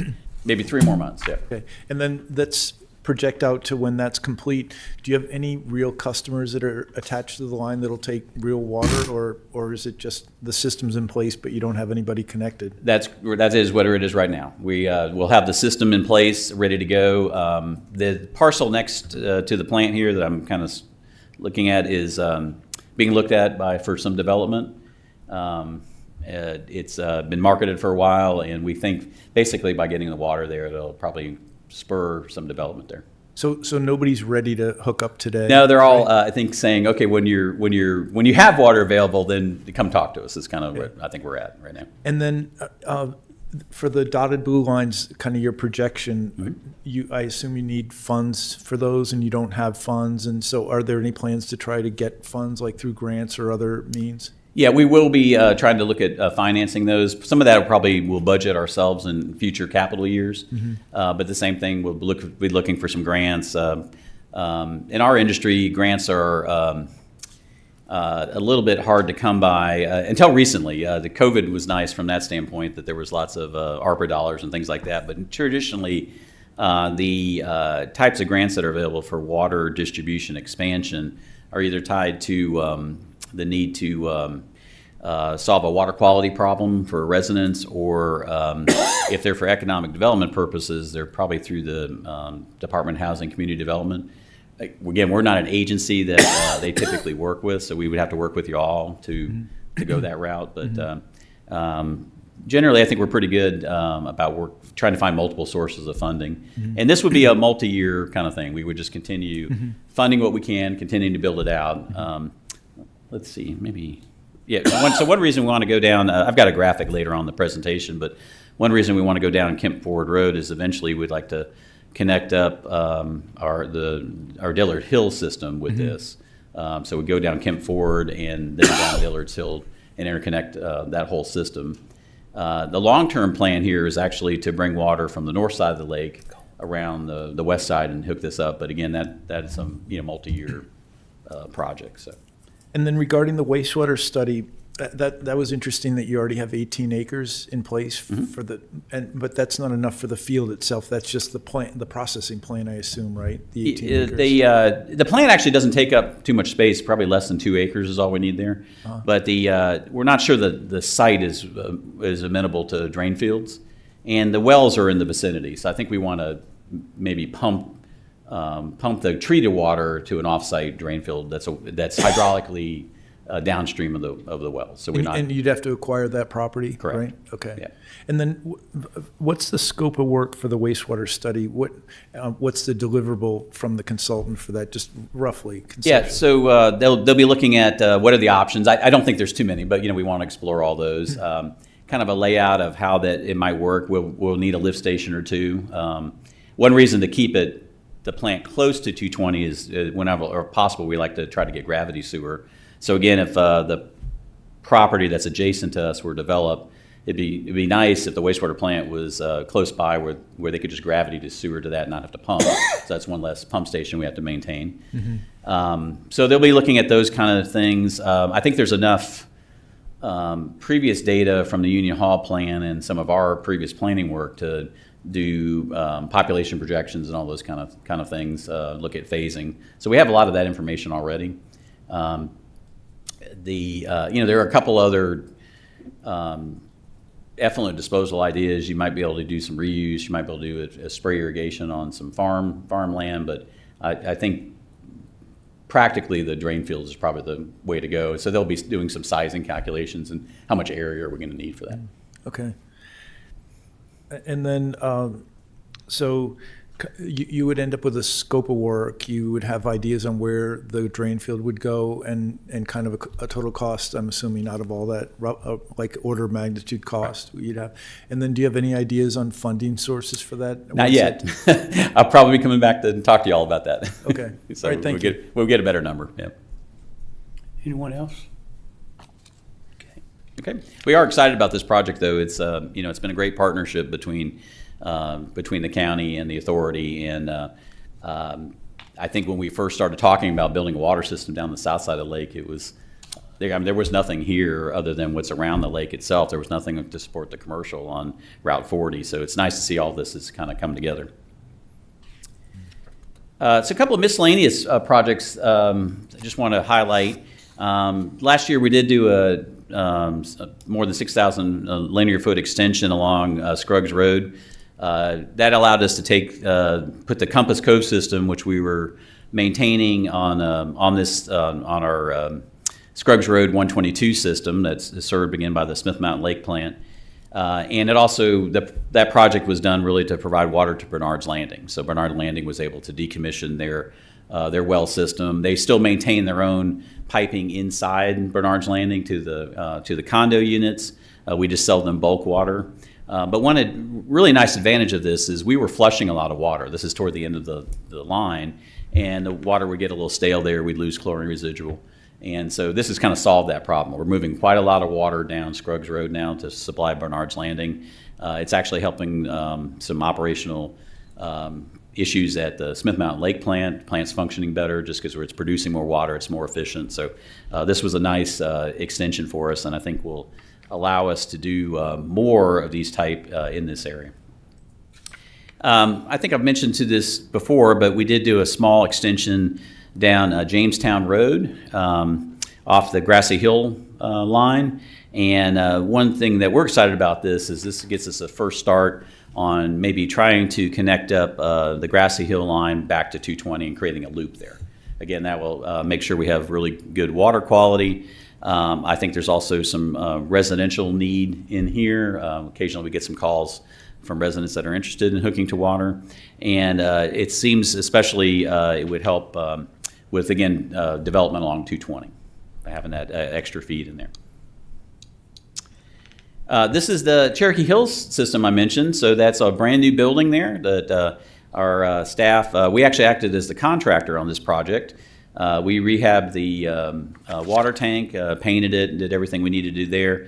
maybe 3 more months, yeah. Okay. And then let's project out to when that's complete. Do you have any real customers that are attached to the line that'll take real water, or is it just the system's in place but you don't have anybody connected? That is what it is right now. We'll have the system in place, ready to go. The parcel next to the plant here that I'm kind of looking at is being looked at for some development. It's been marketed for a while, and we think basically by getting the water there, it'll probably spur some development there. So nobody's ready to hook up today? No, they're all I think saying, okay, when you have water available, then come talk to us. Is kind of what I think we're at right now. And then for the dotted blue lines, kind of your projection, I assume you need funds for those, and you don't have funds. And so are there any plans to try to get funds, like through grants or other means? Yeah, we will be trying to look at financing those. Some of that we'll budget ourselves in future capital years. But the same thing, we'll be looking for some grants. In our industry, grants are a little bit hard to come by until recently. The COVID was nice from that standpoint, that there was lots of ARPA dollars and things like that. But traditionally, the types of grants that are available for water distribution expansion are either tied to the need to solve a water quality problem for residents, or if they're for economic development purposes, they're probably through the Department of Housing and Community Development. Again, we're not an agency that they typically work with, so we would have to work with you all to go that route. But generally, I think we're pretty good about trying to find multiple sources of funding. And this would be a multi-year kind of thing. We would just continue funding what we can, continuing to build it out. Let's see, maybe, yeah. One reason we want to go down, I've got a graphic later on in the presentation, but one reason we want to go down Kemp Ford Road is eventually we'd like to connect up our Dillard Hill system with this. So we go down Kemp Ford and then down Dillard's Hill and interconnect that whole system. The long-term plan here is actually to bring water from the north side of the lake around the west side and hook this up. But again, that is some multi-year project. So. And then regarding the wastewater study, that was interesting that you already have 18 acres in place for but that's not enough for the field itself. That's just the processing plant, I assume, right? The 18 acres. The plant actually doesn't take up too much space. Probably less than 2 acres is all we need there. But we're not sure that the site is amenable to drain fields, and the wells are in the vicinity. So I think we want to maybe pump the treated water to an off-site drain field that's hydraulically downstream of the well. So and you'd have to acquire that property, correct? Right? Okay. Yeah. And then what's the scope of work for the wastewater study? What's the deliverable from the consultant for that, just roughly? Yeah. So they'll be looking at what are the options. I don't think there's too many, but we want to explore all those. Kind of a layout of how that it might work. We'll need a lift station or two. one reason to keep the plant close to 220 is whenever possible, we like to try to get gravity sewer. So again, if the property that's adjacent to us were developed, it'd be nice if the wastewater plant was close by where they could just gravity to sewer to that and not have to pump. So that's one less pump station we have to maintain. So they'll be looking at those kind of things. I think there's enough previous data from the Union Hall plan and some of our previous planning work to do population projections and all those kind of things, look at phasing. So we have a lot of that information already. There are a couple other effluent disposal ideas. You might be able to do some reuse. You might be able to do a spray irrigation on some farmland, but I think practically the drain field is probably the way to go. So they'll be doing some sizing calculations and how much area are we going to need for that. Okay. And then, so you would end up with a scope of work. You would have ideas on where the drain field would go and kind of a total cost, I'm assuming, out of all that, like order of magnitude cost you'd have. And then do you have any ideas on funding sources for that? Not yet. I'll probably be coming back to talk to you all about that. Okay. So all right, thank you. We'll get a better number. Yeah. Anyone else? Okay. We are excited about this project, though. It's it's been a great partnership between the county and the authority, and I think when we first started talking about building a water system down the south side of the lake, there was nothing here other than what's around the lake itself. There was nothing to support the commercial on Route 40, so it's nice to see all this has kind of come together. So a couple of miscellaneous projects I just want to highlight. Last year we did do more than 6,000 linear foot extension along Scruggs Road. That allowed us to put the Compass Cove system, which we were maintaining on our Scruggs Road 122 system that's served again by the Smith Mountain Lake plant. And it also, that project was done really to provide water to Bernard's Landing. So Bernard Landing was able to decommission their well system. They still maintain their own piping inside Bernard's Landing to the condo units. We just sell them bulk water. But one really nice advantage of this is we were flushing a lot of water. This is toward the end of the line, and the water would get a little stale there. We'd lose chlorine residual. And so this has kind of solved that problem. We're moving quite a lot of water down Scruggs Road now to supply Bernard's Landing. It's actually helping some operational issues at the Smith Mountain Lake plant. The plant's functioning better just because it's producing more water, it's more efficient. So this was a nice extension for us, and I think will allow us to do more of these type in this area. I think I've mentioned to this before, but we did do a small extension down Jamestown Road off the Grassy Hill line. And one thing that we're excited about this is this gets us a first start on maybe trying to connect up the Grassy Hill line back to 220 and creating a loop there. Again, that will make sure we have really good water quality. I think there's also some residential need in here. Occasionally we get some calls from residents that are interested in hooking to water. And it seems especially it would help with, again, development along 220, by having that extra feed in there. This is the Cherokee Hills system I mentioned. So that's a brand new building there that our staff, we actually acted as the contractor on this project. We rehabbed the water tank, painted it, and did everything we needed to do there.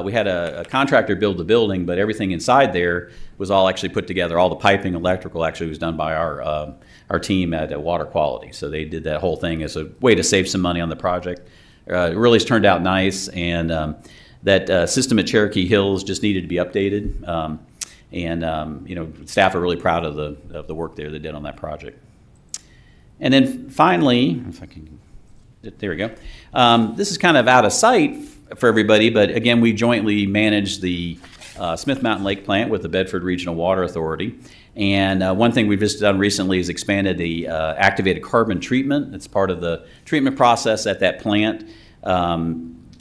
We had a contractor build the building, but everything inside there was all actually put together. All the piping, electrical actually was done by our team at Water Quality. So they did that whole thing as a way to save some money on the project. It really has turned out nice, and that system at Cherokee Hills just needed to be updated. Staff are really proud of the work there they did on that project. And then finally, if I can, there we go. This is kind of out of sight for everybody, but again, we jointly manage the Smith Mountain Lake plant with the Bedford Regional Water Authority. And one thing we've just done recently is expanded the activated carbon treatment. It's part of the treatment process at that plant.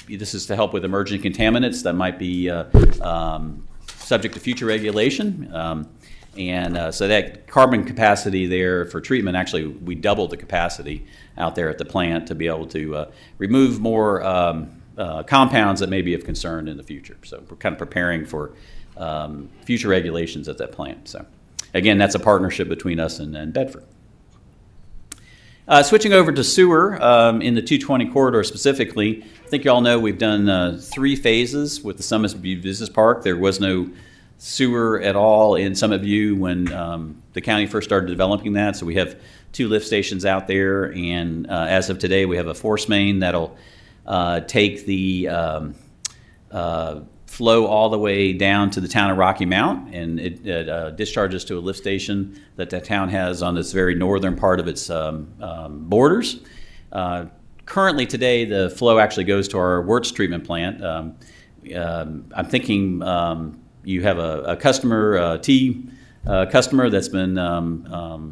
This is to help with emerging contaminants that might be subject to future regulation. So that carbon capacity there for treatment, actually, we doubled the capacity out there at the plant to be able to remove more compounds that may be of concern in the future. So we're kind of preparing for future regulations at that plant. So again, that's a partnership between us and Bedford. Switching over to sewer in the 220 corridor specifically, I think you all know we've done 3 phases with the Summit View Business Park. There was no sewer at all in Summit View when the county first started developing that. So we have 2 lift stations out there, and as of today, we have a force main that'll take the flow all the way down to the town of Rocky Mount, and it discharges to a lift station that the town has on this very northern part of its borders. Currently today, the flow actually goes to our Wirtz treatment plant. I'm thinking you have a customer, customer that's been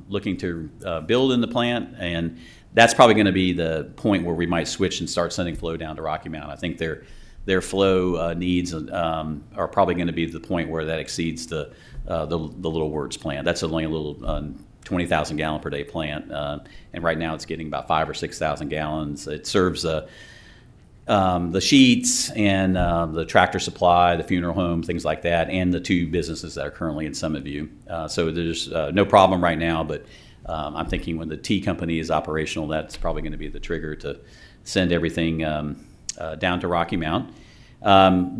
looking to build in the plant, and that's probably going to be the point where we might switch and start sending flow down to Rocky Mount. I think their flow needs are probably going to be the point where that exceeds the little Wirtz plant. That's only a little 20,000 gallon per day plant, and right now it's getting about 5,000 or 6,000 gallons. It serves the sheets and the tractor supply, the funeral home, things like that, and the 2 businesses that are currently in Summit View. So there's no problem right now, but I'm thinking when the T company is operational, that's probably going to be the trigger to send everything down to Rocky Mount.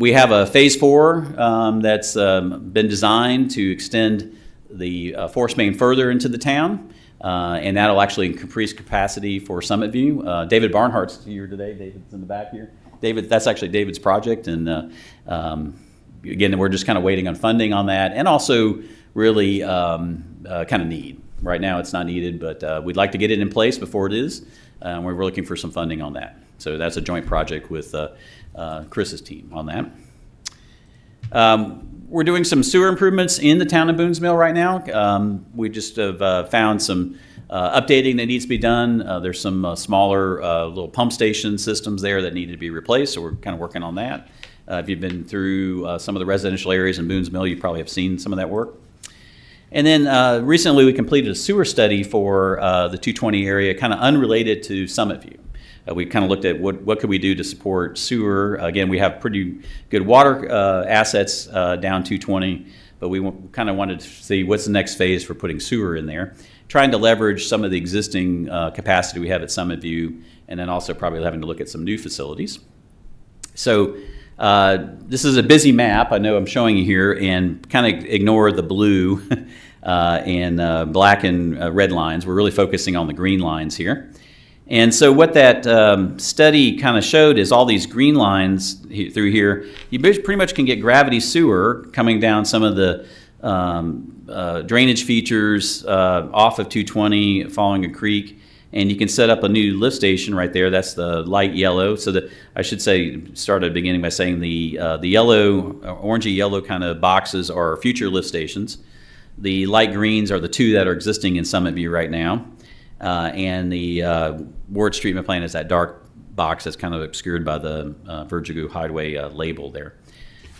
We have a phase 4 that's been designed to extend the force main further into the town, and that'll actually increase capacity for Summit View. David Barnhart's here today. David's in the back here. David, that's actually David's project, and again, we're just kind of waiting on funding on that, and also really kind of need. Right now, it's not needed, but we'd like to get it in place before it is. We're looking for some funding on that. So that's a joint project with Chris's team on that. We're doing some sewer improvements in the town of Boones Mill right now. We just have found some updating that needs to be done. There's some smaller little pump station systems there that need to be replaced, so we're kind of working on that. If you've been through some of the residential areas in Boones Mill, you probably have seen some of that work. And then recently we completed a sewer study for the 220 area, kind of unrelated to Summit View. We kind of looked at what could we do to support sewer. Again, we have pretty good water assets down 220, but we kind of wanted to see what's the next phase for putting sewer in there, trying to leverage some of the existing capacity we have at Summit View, and then also probably having to look at some new facilities. So this is a busy map I know I'm showing you here, and kind of ignore the blue and black and red lines. We're really focusing on the green lines here. And so what that study kind of showed is all these green lines through here, you pretty much can get gravity sewer coming down some of the drainage features off of 220 following a creek, and you can set up a new lift station right there. That's the light yellow. So I should say, start at the beginning by saying the yellow, orangey yellow kind of boxes are future lift stations. The light greens are the 2 that are existing in Summit View right now. And the Wirtz treatment plant is that dark box that's kind of obscured by the Vertigo Highway label there.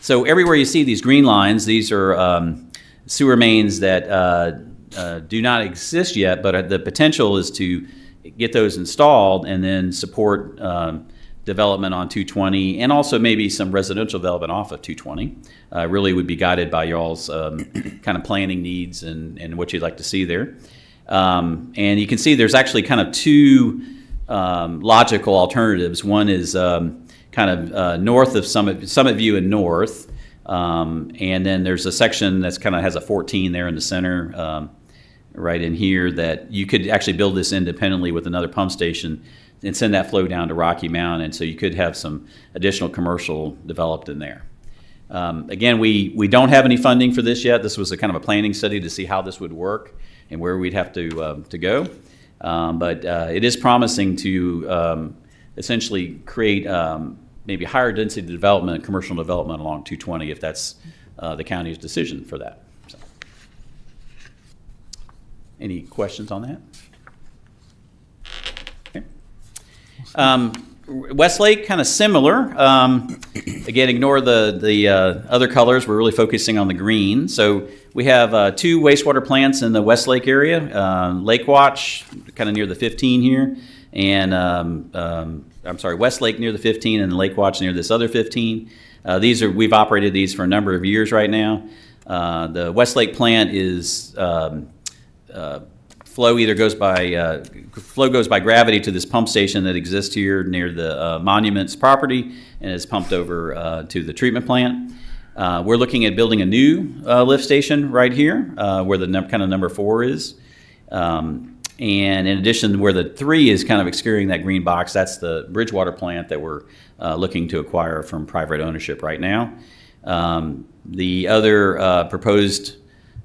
So everywhere you see these green lines, these are sewer mains that do not exist yet, but the potential is to get those installed and then support development on 220, and also maybe some residential development off of 220. Really would be guided by y'all's kind of planning needs and what you'd like to see there. And you can see there's actually kind of 2 logical alternatives. One is kind of north of Summit View and north, and then there's a section that's kind of has a 14 there in the center, right in here, that you could actually build this independently with another pump station and send that flow down to Rocky Mount, and so you could have some additional commercial developed in there. Again, we don't have any funding for this yet. This was a kind of a planning study to see how this would work and where we'd have to go. But it is promising to essentially create maybe higher density development, commercial development along 220 if that's the county's decision for that. So. Any questions on that? Okay. Westlake, kind of similar. Again, ignore the other colors. We're really focusing on the green. So we have 2 wastewater plants in the Westlake area. Lake Watch, kind of near the 15 here, and Westlake near the 15, and Lake Watch near this other 15. We've operated these for a number of years right now. The Westlake plant is flow goes by gravity to this pump station that exists here near the Monuments property and is pumped over to the treatment plant. We're looking at building a new lift station right here where the kind of number 4 is. And in addition, where the 3 is kind of obscuring that green box, that's the Bridgewater plant that we're looking to acquire from private ownership right now. The other proposed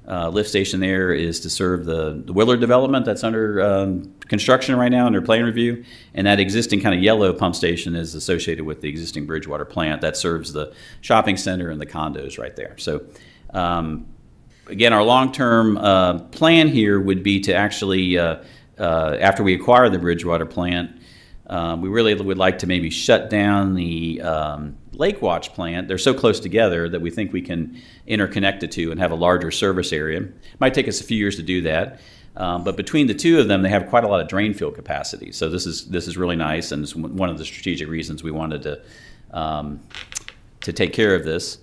lift station there is to serve the Willard development that's under construction right now, under plan review. And that existing kind of yellow pump station is associated with the existing Bridgewater plant that serves the shopping center and the condos right there. So again, our long-term plan here would be to actually, after we acquire the Bridgewater plant, we really would like to maybe shut down the Lake Watch plant. They're so close together that we think we can interconnect the two and have a larger service area. It might take us a few years to do that, but between the two of them, they have quite a lot of drain field capacity. So this is really nice, and it's one of the strategic reasons we wanted to take care of this.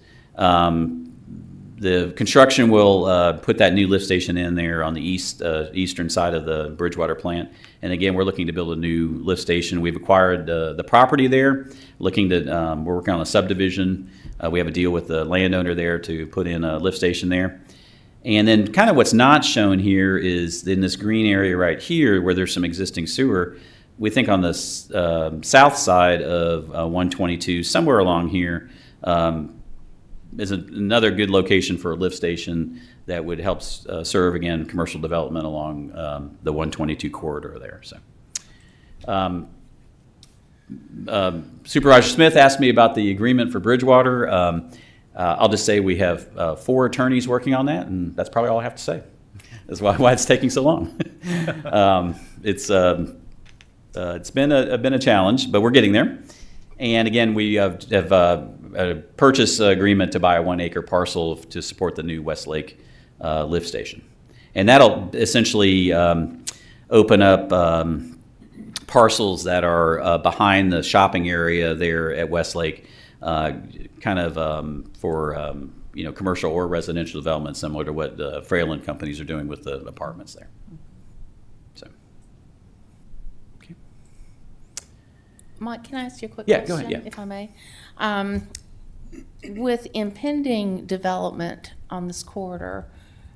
The construction will put that new lift station in there on the eastern side of the Bridgewater plant. And again, we're looking to build a new lift station. We've acquired the property there. We're working on a subdivision. We have a deal with the landowner there to put in a lift station there. And then kind of what's not shown here is in this green area right here where there's some existing sewer. We think on the south side of 122, somewhere along here, is another good location for a lift station that would help serve, again, commercial development along the 122 corridor there. So, Supervisor Smith asked me about the agreement for Bridgewater. I'll just say we have 4 attorneys working on that, and that's probably all I have to say. That's why it's taking so long. It's been a challenge, but we're getting there. And again, we have a purchase agreement to buy a 1-acre parcel to support the new Westlake lift station. And that'll essentially open up parcels that are behind the shopping area there at Westlake, kind of for commercial or residential development, similar to what the Fralin companies are doing with the apartments there. So, okay. Mike, can I ask you a quick Yeah, question, go ahead, yeah. if I may? With impending development on this corridor,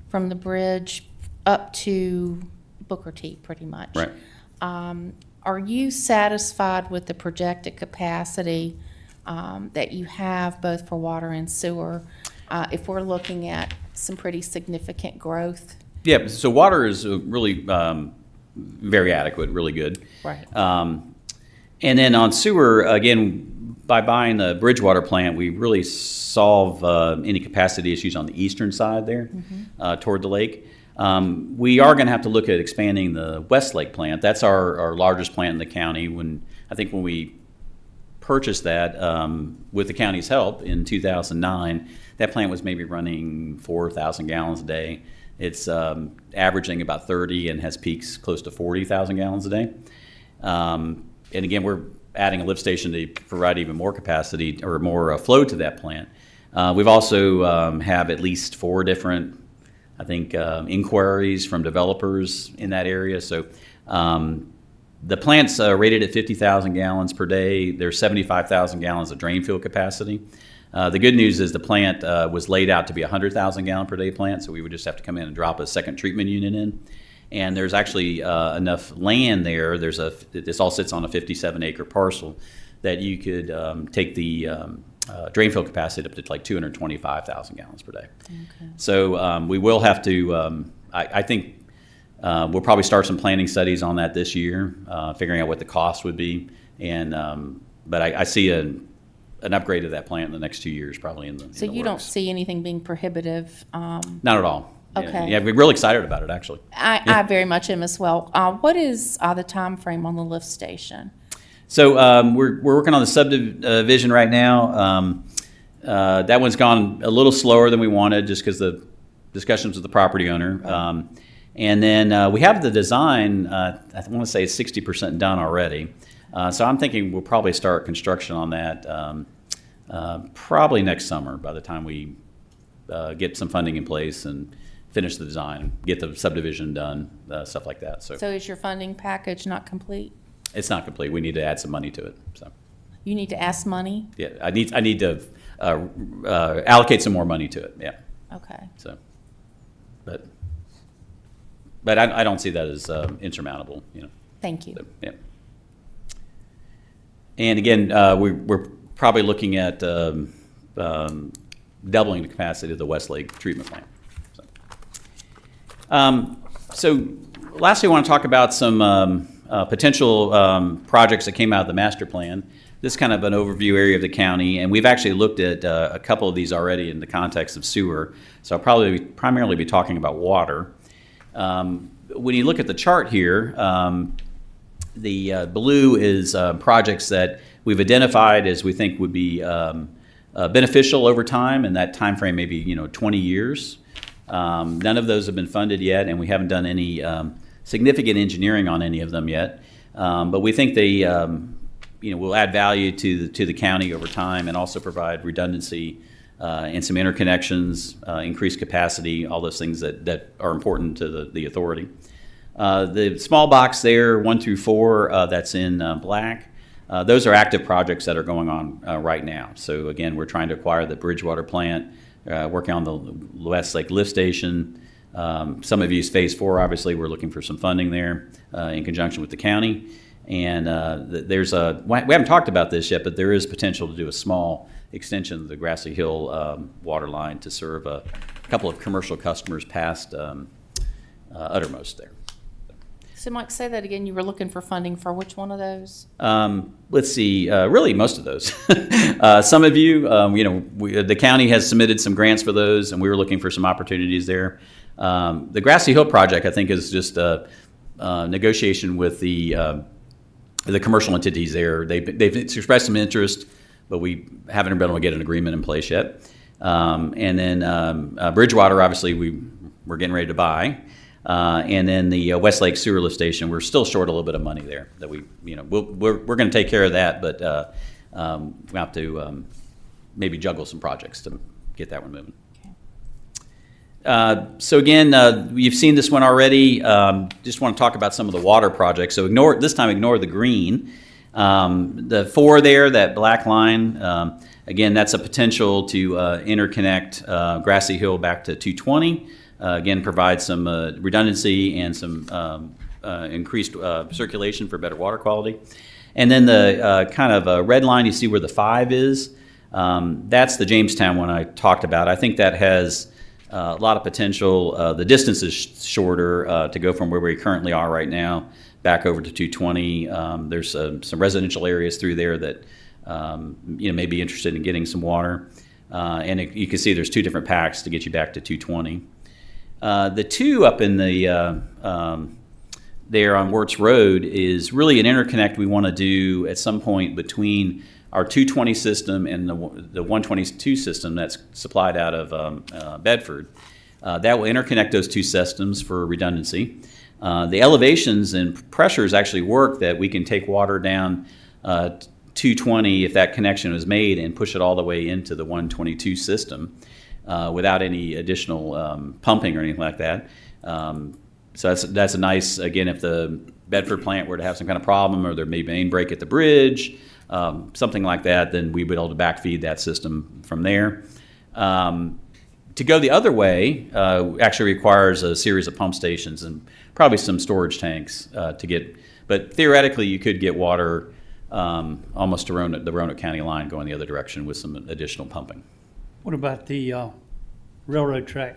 from the bridge up to Booker T, pretty much. Right. Are you satisfied with the projected capacity that you have both for water and sewer? If we're looking at some pretty significant growth? Yeah, so water is really very adequate, really good. Right. And then on sewer, again, by buying the Bridgewater plant, we really solve any capacity issues on the eastern side there toward the lake. We are going to have to look at expanding the Westlake plant. That's our largest plant in the county. I think when we purchased that with the county's help in 2009, that plant was maybe running 4,000 gallons a day. It's averaging about 30 and has peaks close to 40,000 gallons a day. And again, we're adding a lift station to provide even more capacity or more flow to that plant. We've also have at least 4 different, I think, inquiries from developers in that area. So the plant's rated at 50,000 gallons per day. There's 75,000 gallons of drain field capacity. The good news is the plant was laid out to be a 100,000 gallon per day plant, so we would just have to come in and drop a second treatment unit in. And there's actually enough land there. This all sits on a 57-acre parcel that you could take the drain field capacity up to like 225,000 gallons per day. Okay. So we will have to. I think we'll probably start some planning studies on that this year, figuring out what the cost would be. And but I see an upgrade of that plant in the next 2 years, probably in the. So you don't see anything being prohibitive? Not at all. Okay. Yeah, we're really excited about it, actually. I very much am as well. What is the time frame on the lift station? So we're working on the subdivision right now. That one's gone a little slower than we wanted, just because the discussions with the property owner. Right. And then we have the design. I want to say 60% done already. So I'm thinking we'll probably start construction on that probably next summer. By the time we get some funding in place and finish the design, get the subdivision done, stuff like that. So So is your funding package not complete? it's not complete. We need to add some money to it. So You need to ask money? yeah, I need to allocate some more money to it. Yeah. Okay. So, but I don't see that as insurmountable. You know. Thank you. So, yeah. And again, we're probably looking at doubling the capacity of the Westlake treatment plant. So lastly, I want to talk about some potential projects that came out of the master plan. This is kind of an overview area of the county, and we've actually looked at a couple of these already in the context of sewer. So I'll probably primarily be talking about water. When you look at the chart here, the blue is projects that we've identified as we think would be beneficial over time, and that time frame may be 20 years. None of those have been funded yet, and we haven't done any significant engineering on any of them yet. But we think they will add value to the county over time, and also provide redundancy and some interconnections, increased capacity, all those things that are important to the authority. The small box there, 1 through 4, that's in black. Those are active projects that are going on right now. So again, we're trying to acquire the Bridgewater plant, working on the Westlake lift station. Some of you use Phase 4, obviously. We're looking for some funding there in conjunction with the county. And we haven't talked about this yet, but there is potential to do a small extension of the Grassy Hill water line to serve a couple of commercial customers past Uttermost there. So Mike, say that again. You were looking for funding for which one of those? Let's see, really most of those. Some of you, the county has submitted some grants for those, and we were looking for some opportunities there. The Grassy Hill project, I think, is just a negotiation with the commercial entities there. They've expressed some interest, but we haven't been able to get an agreement in place yet. And then Bridgewater, obviously, we're getting ready to buy. And then the Westlake sewer lift station, we're still short a little bit of money there. That we're going to take care of that, but we have to maybe juggle some projects to get that one moving. So again, you've seen this one already. Just want to talk about some of the water projects. So ignore the green. The 4 there, that black line, again, that's a potential to interconnect Grassy Hill back to 220. Again, provide some redundancy and some increased circulation for better water quality. And then the kind of red line, you see where the 5 is. That's the Jamestown one I talked about. I think that has a lot of potential. The distance is shorter to go from where we currently are right now back over to 220. There's some residential areas through there that may be interested in getting some water. And you can see there's 2 different packs to get you back to 220. The 2 up in the there on Wirtz Road is really an interconnect we want to do at some point between our 220 system and the 122 system that's supplied out of Bedford. That will interconnect those 2 systems for redundancy. The elevations and pressures actually work that we can take water down 220 if that connection is made and push it all the way into the 122 system. Without any additional pumping or anything like that. So that's a nice, again, if the Bedford plant were to have some kind of problem or there may be a main break at the bridge, something like that, then we would be able to backfeed that system from there. To go the other way actually requires a series of pump stations and probably some storage tanks to get, but theoretically you could get water almost to the Roanoke County line going the other direction with some additional pumping. What about the railroad track?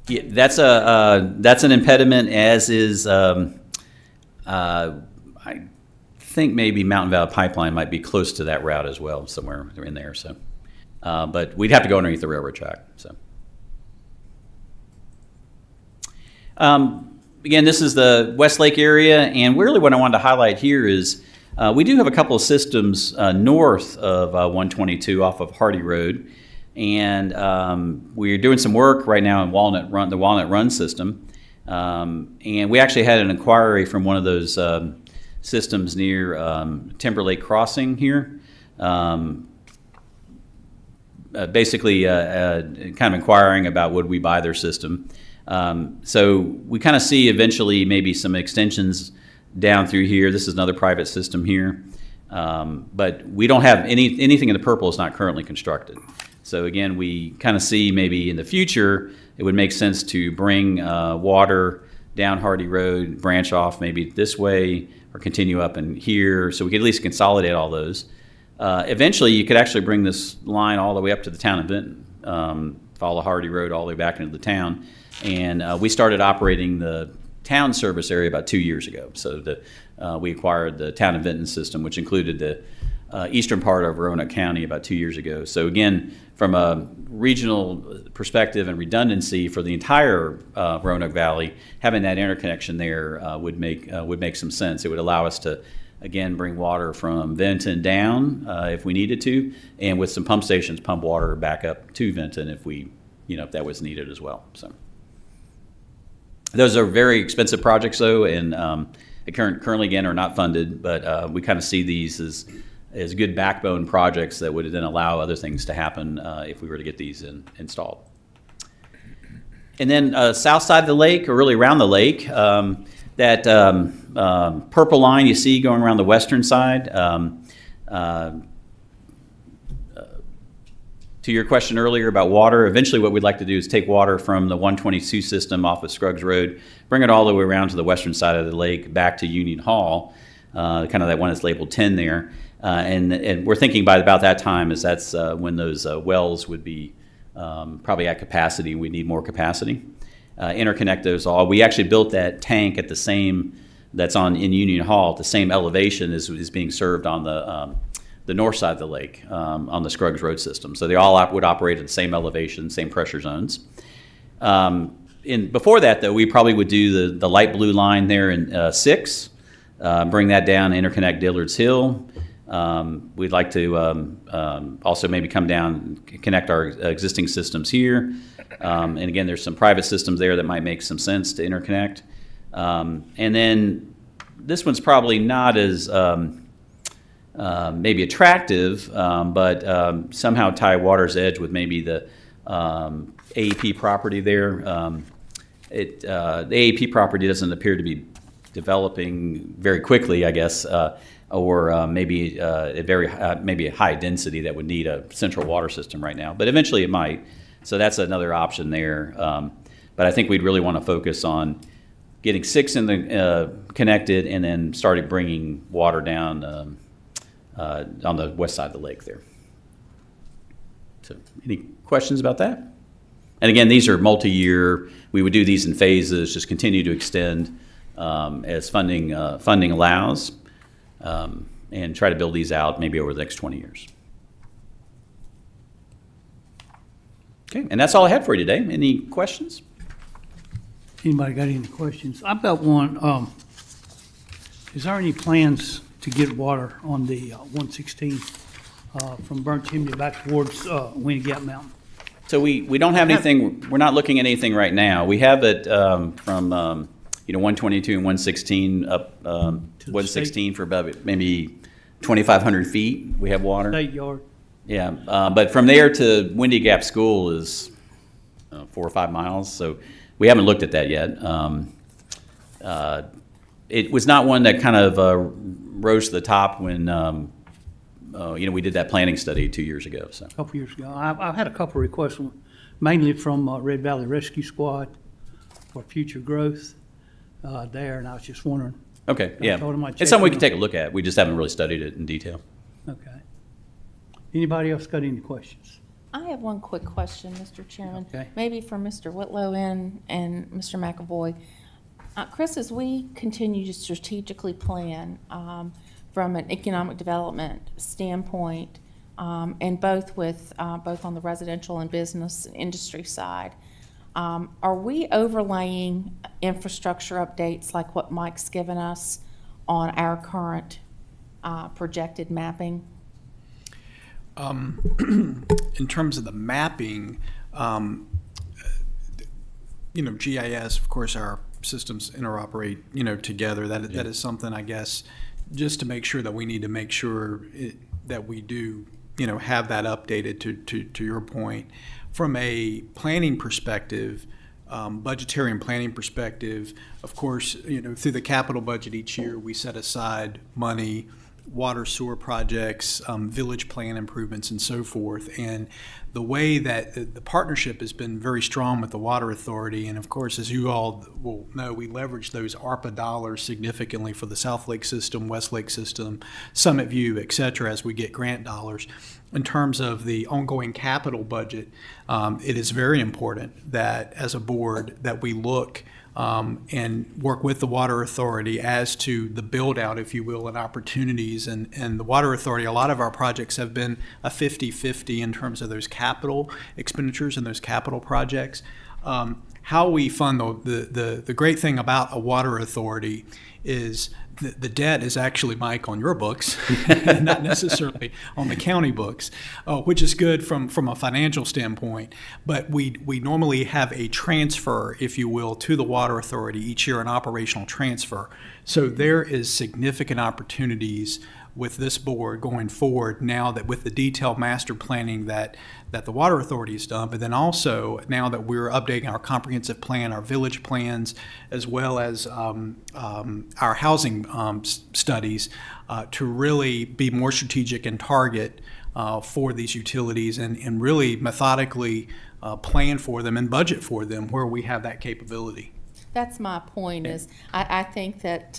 Yeah, that's an impediment, as is I think maybe Mountain Valley Pipeline might be close to that route as well, somewhere in there. So, but we'd have to go underneath the railroad track. So, again, this is the Westlake area, and really what I wanted to highlight here is we do have a couple of systems north of 122 off of Hardy Road, and we're doing some work right now in the Walnut Run system, and we actually had an inquiry from one of those systems near Timberlake Crossing here. basically kind of inquiring about would we buy their system. So we kind of see eventually maybe some extensions down through here. This is another private system here. But we don't have anything in the purple is not currently constructed. So again, we kind of see maybe in the future, it would make sense to bring water down Hardy Road, branch off maybe this way, or continue up in here, so we could at least consolidate all those. Eventually, you could actually bring this line all the way up to the town of Benton, follow Hardy Road all the way back into the town. And we started operating the town service area about 2 years ago. So we acquired the town of Benton system, which included the eastern part of Roanoke County about 2 years ago. So again, from a regional perspective and redundancy for the entire Roanoke Valley, having that interconnection there would make some sense. It would allow us to, again, bring water from Benton down if we needed to, and with some pump stations, pump water back up to Benton if if that was needed as well. So those are very expensive projects, though, and currently again are not funded, but we kind of see these as good backbone projects that would then allow other things to happen if we were to get these installed. And then south side of the lake, or really around the lake, that purple line you see going around the western side. To your question earlier about water, eventually what we'd like to do is take water from the 122 system off of Scruggs Road, bring it all the way around to the western side of the lake, back to Union Hall, kind of that one that's labeled 10 there. And we're thinking by about that time is that's when those wells would be probably at capacity. We need more capacity. Interconnect those all. We actually built that tank at the same, that's in Union Hall, at the same elevation as is being served on the north side of the lake on the Scruggs Road system. So they all would operate at the same elevation, same pressure zones. Before that, though, we probably would do the light blue line there in 6, bring that down, interconnect Dillard's Hill. We'd like to also maybe come down and connect our existing systems here. And again, there's some private systems there that might make some sense to interconnect. And then this one's probably not as maybe attractive, but somehow tie Water's Edge with maybe the AEP property there. The AEP property doesn't appear to be developing very quickly, I guess, or maybe maybe a high density that would need a central water system right now. But eventually it might. So that's another option there. But I think we'd really want to focus on getting 6 in the connected, and then started bringing water down on the west side of the lake there. So any questions about that? And again, these are multi-year. We would do these in phases, just continue to extend as funding allows, and try to build these out maybe over the next 20 years. Okay, and that's all I had for you today. Any questions? Anybody got any questions? I've got one. Is there any plans to get water on the 116 from Burnt Chimney back towards Winnie Gap Mountain? So we don't have anything. We're not looking at anything right now. We have it from 122 and 116 up 116 for about maybe 2,500 feet. We have water. State yard. Yeah, but from there to Windy Gap School is 4 or 5 miles. So we haven't looked at that yet. It was not one that kind of rose to the top when we did that planning study 2 years ago. So A couple years ago. I've had a couple requests, mainly from Red Valley Rescue Squad for future growth there, and I was just wondering. okay, I yeah, told him I'd it's check something we in can take a look at. We just haven't really studied it in detail. Okay. Anybody else got any questions? I have one quick question, Mr. Chairman. Okay. Maybe for Mr. Whitlow and Mr. McAvoy. Chris, as we continue to strategically plan from an economic development standpoint, and both on the residential and business and industry side, are we overlaying infrastructure updates like what Mike's given us on our current projected mapping? In terms of the mapping, GIS, of course, our systems interoperate, together. That is something, I guess, just to make sure that we need to make sure that we do have that updated to your point. From a planning perspective, budgetary and planning perspective, of course, through the capital budget each year, we set aside money, water sewer projects, village plan improvements, and so forth. And the way that the partnership has been very strong with the Water Authority, and of course, as you all will know, we leverage those ARPA dollars significantly for the South Lake system, West Lake system, Summit View, et cetera, as we get grant dollars. In terms of the ongoing capital budget, it is very important that as a board that we look and work with the Water Authority as to the build-out, if you will, and opportunities. And the Water Authority, a lot of our projects have been a 50-50 in terms of those capital expenditures and those capital projects. How we fund the great thing about a Water Authority is the debt is actually, Mike, on your books, not necessarily on the county books, which is good from a financial standpoint. But we normally have a transfer, if you will, to the Water Authority each year, an operational transfer. So there is significant opportunities with this board going forward now that with the detailed master planning that the Water Authority has done, but then also now that we're updating our comprehensive plan, our village plans, as well as our housing studies to really be more strategic and target for these utilities and really methodically plan for them and budget for them where we have that capability. That's my point is, I think that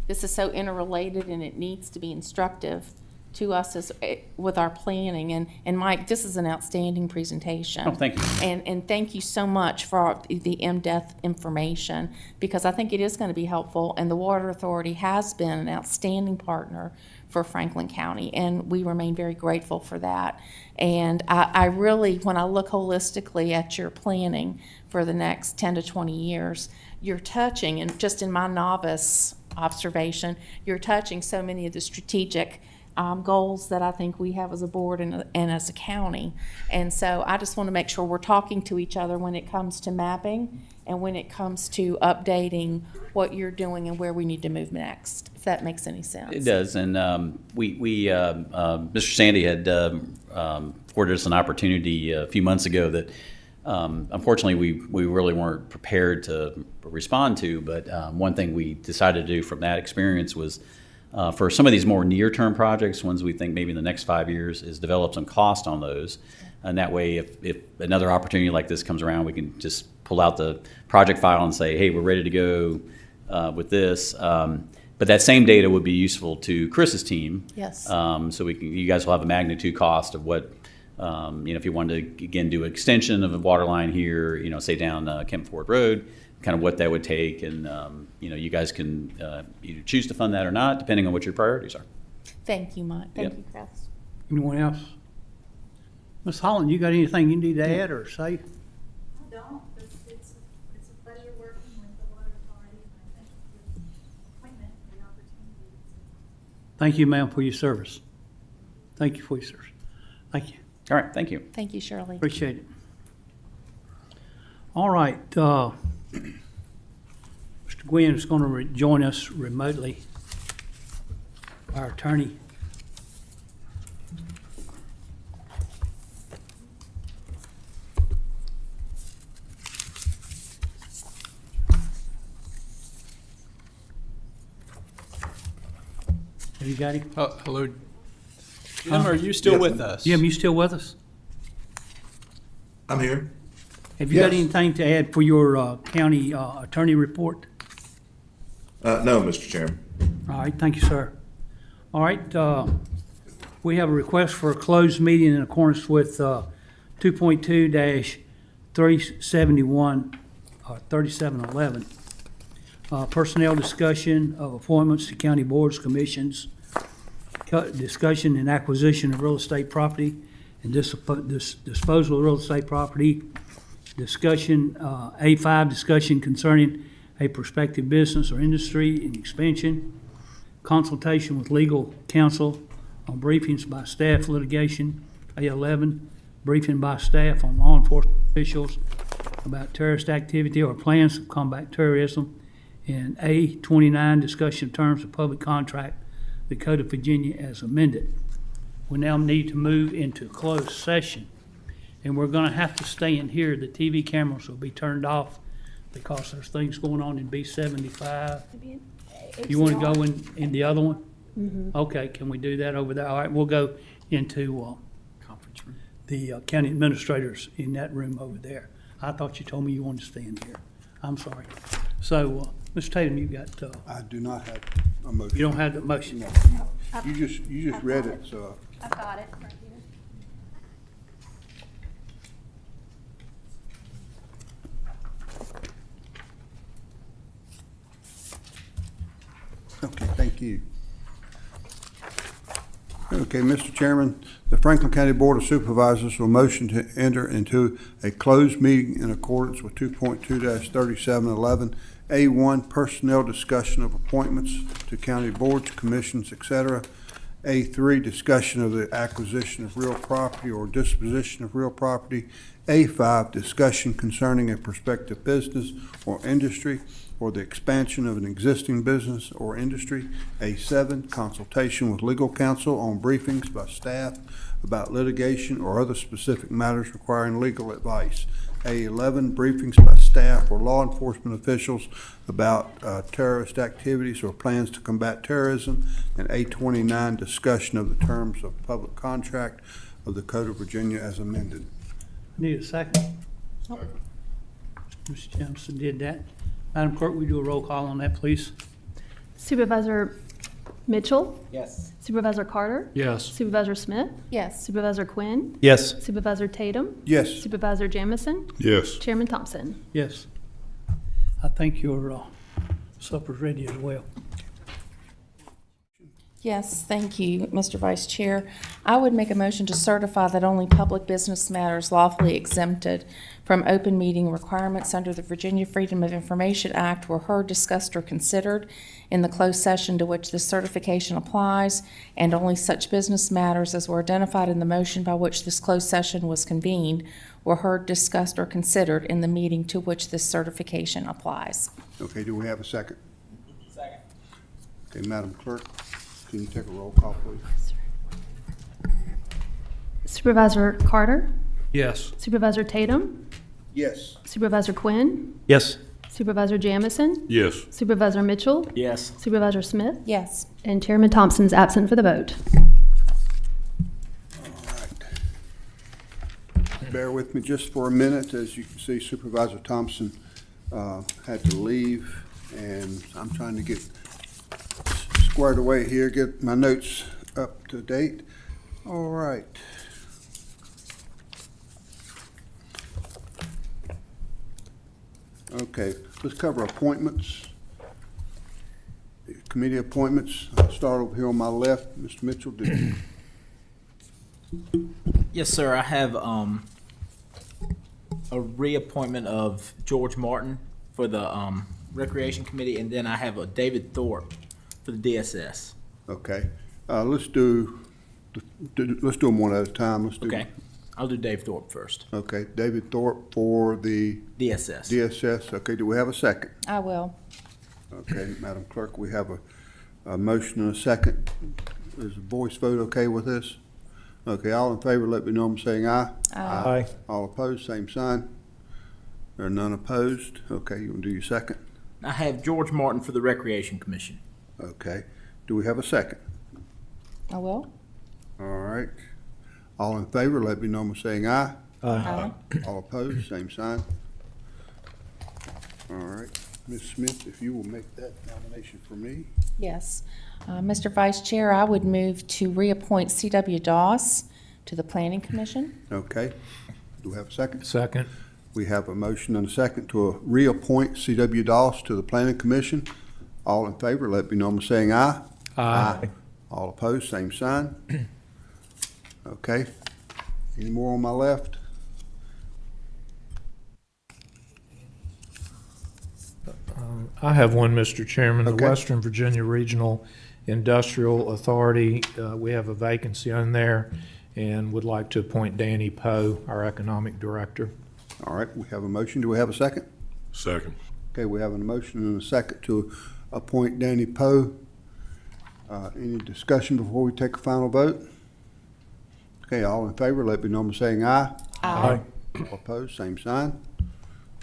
this is so interrelated and it needs to be instructive to us as with our planning. And Mike, this is an outstanding presentation. Oh, thank you. And thank you so much for the in-depth information, because I think it is going to be helpful. And the Water Authority has been an outstanding partner for Franklin County, and we remain very grateful for that. And I really, when I look holistically at your planning for the next 10 to 20 years, you're touching, and just in my novice observation, you're touching so many of the strategic goals that I think we have as a board and as a county. And so I just want to make sure we're talking to each other when it comes to mapping and when it comes to updating what you're doing and where we need to move next, if that makes any sense. It does, and Mr. Sandy had afforded us an opportunity a few months ago that unfortunately we really weren't prepared to respond to, but one thing we decided to do from that experience was for some of these more near-term projects, ones we think maybe in the next 5 years, is develop some cost on those. And that way, if another opportunity like this comes around, we can just pull out the project file and say, hey, we're ready to go with this. But that same data would be useful to Chris's team. Yes. So you guys will have a magnitude cost of what, if you wanted to, again, do an extension of a water line here, say down Kemp Ford Road, kind of what that would take. And, you guys can either choose to fund that or not, depending on what your priorities are. Thank you, Mike. Thank Yep. you, Chris. Anyone else? Ms. Holland, you got anything you need to add or say? I don't. It's a pleasure working with the Water Authority, and I thank you for the appointment and the opportunity. Thank you, ma'am, for your service. Thank you for your service. Thank you. All right, thank you. Thank you, Shirley. Appreciate it. All right, Mr. Gwynn is going to join us remotely, our attorney. Have you got him? Hello, Jim, are you still with us? Jim, you still with us? I'm here. Have you got Yes. anything to add for your county attorney report? No, Mr. Chairman. All right, thank you, sir. All right, we have a request for a closed meeting in accordance with 2.2-371, 3711. Personnel discussion of appointments to county boards, commissions, discussion and acquisition of real estate property, and disposal of real estate property. Discussion, A5, discussion concerning a prospective business or industry in expansion. Consultation with legal counsel on briefings by staff litigation. A11, briefing by staff on law enforcement officials about terrorist activity or plans to combat terrorism. And A29, discussion of terms of public contract, the Code of Virginia as amended. we now need to move into closed session. And we're gonna have to stay in here. The TV cameras will be turned off because there's things going on in B75. You wanna go in the other one? Okay, can we do that over there? All right, we'll go into, Conference room. the county administrators in that room over there. I thought you told me you wanted to stay in here. I'm sorry. So, Mr. Tatum, you got, I do not have a motion. you don't have the motion? No. You just read it, so. I've got it right here. Okay, thank you. Okay, Mr. Chairman, the Franklin County Board of Supervisors will motion to enter into a closed meeting in accordance with 2.2-3711, A1, personnel discussion of appointments to county boards, commissions, etc. A3, discussion of the acquisition of real property or disposition of real property. A5, discussion concerning a prospective business or industry or the expansion of an existing business or industry. A7, consultation with legal counsel on briefings by staff about litigation or other specific matters requiring legal advice. A11, briefings by staff or law enforcement officials about terrorist activities or plans to combat terrorism. And A29, discussion of the terms of public contract of the Code of Virginia as amended. Need a second? Mr. Johnson did that. Madam Clerk, we do a roll call on that, please? Supervisor Mitchell? Yes. Supervisor Carter? Yes. Supervisor Smith? Yes. Supervisor Quinn? Yes. Supervisor Tatum? Yes. Supervisor Jamison? Yes. Chairman Thompson? Yes. I think your supper's ready as well. Yes, thank you, Mr. Vice Chair. I would make a motion to certify that only public business matters lawfully exempted from open meeting requirements under the Virginia Freedom of Information Act were heard, discussed, or considered in the closed session to which this certification applies, and only such business matters as were identified in the motion by which this closed session was convened were heard, discussed, or considered in the meeting to which this certification applies. Okay, do we have a second? Second. Okay, Madam Clerk, can you take a roll call, please? Supervisor Carter? Yes. Supervisor Tatum? Yes. Supervisor Quinn? Yes. Supervisor Jamison? Yes. Supervisor Mitchell? Yes. Supervisor Smith? Yes. And Chairman Thompson's absent for the vote. All right. Bear with me just for a minute. As you can see, Supervisor Thompson had to leave, and I'm trying to get squared away here, get my notes up to date. All right. Okay, let's cover appointments. Committee appointments. I'll start over here on my left. Mr. Mitchell, did Yes, sir. I have a reappointment of George Martin for the Recreation Committee, and then I have a David Thorpe for the DSS. Okay, let's do them one at a time. Let's do. Okay. I'll do Dave Thorpe first. Okay, David Thorpe for the DSS. DSS. Okay, do we have a second? I will. Okay, Madam Clerk, we have a motion and a second. Is a voice vote okay with this? Okay, all in favor, let me know by saying aye. Aye. All opposed, same sign. There are none opposed. Okay, you want to do your second? I have George Martin for the Recreation Commission. Okay, do we have a second? I will. All right. All in favor, let me know by saying aye. Aye. All opposed, same sign. All right. Ms. Smith, if you will make that nomination for me. Yes. Mr. Vice Chair, I would move to reappoint C.W. Doss to the Planning Commission. Okay. Do we have a second? Second. We have a motion and a second to reappoint C.W. Doss to the Planning Commission. All in favor, let me know by saying aye. Aye. All opposed, same sign. Okay. Any more on my left? I have one, Mr. Chairman. The Okay. Western Virginia Regional Industrial Authority, we have a vacancy on there and would like to appoint Danny Poe, our Economic Director. All right, we have a motion. Do we have a second? Second. Okay, we have a motion and a second to appoint Danny Poe. Any discussion before we take a final vote? Okay, all in favor, let me know by saying aye. Aye. All opposed, same sign.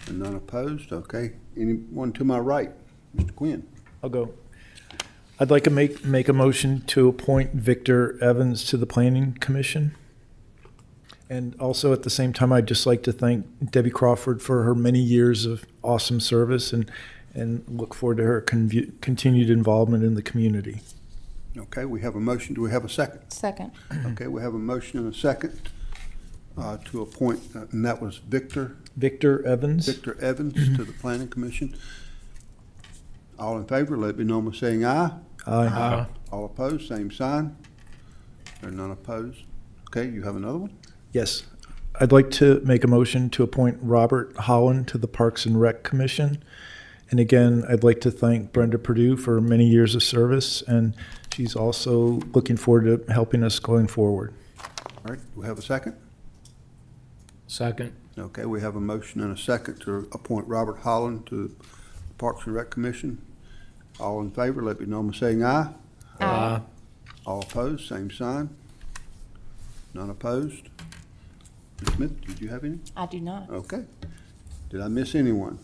And none opposed, okay. Anyone to my right? Mr. Quinn? I'll go. I'd like to make a motion to appoint Victor Evans to the Planning Commission. And also at the same time, I'd just like to thank Debbie Crawford for her many years of awesome service and look forward to her continued involvement in the community. Okay, we have a motion. Do we have a second? Second. Okay, we have a motion and a second to appoint, and that was Victor Evans. to the Planning Commission. All in favor, let me know by saying aye. Aye. All opposed, same sign. There are none opposed. Okay, you have another one? Yes. I'd like to make a motion to appoint Robert Holland to the Parks and Rec Commission. And again, I'd like to thank Brenda Perdue for many years of service, and she's also looking forward to helping us going forward. All right, do we have a second? Second. Okay, we have a motion and a second to appoint Robert Holland to the Parks and Rec Commission. All in favor, let me know by saying aye. Aye. All opposed, same sign. None opposed. Ms. Smith, did you have any? I do not. Okay. Did I miss anyone?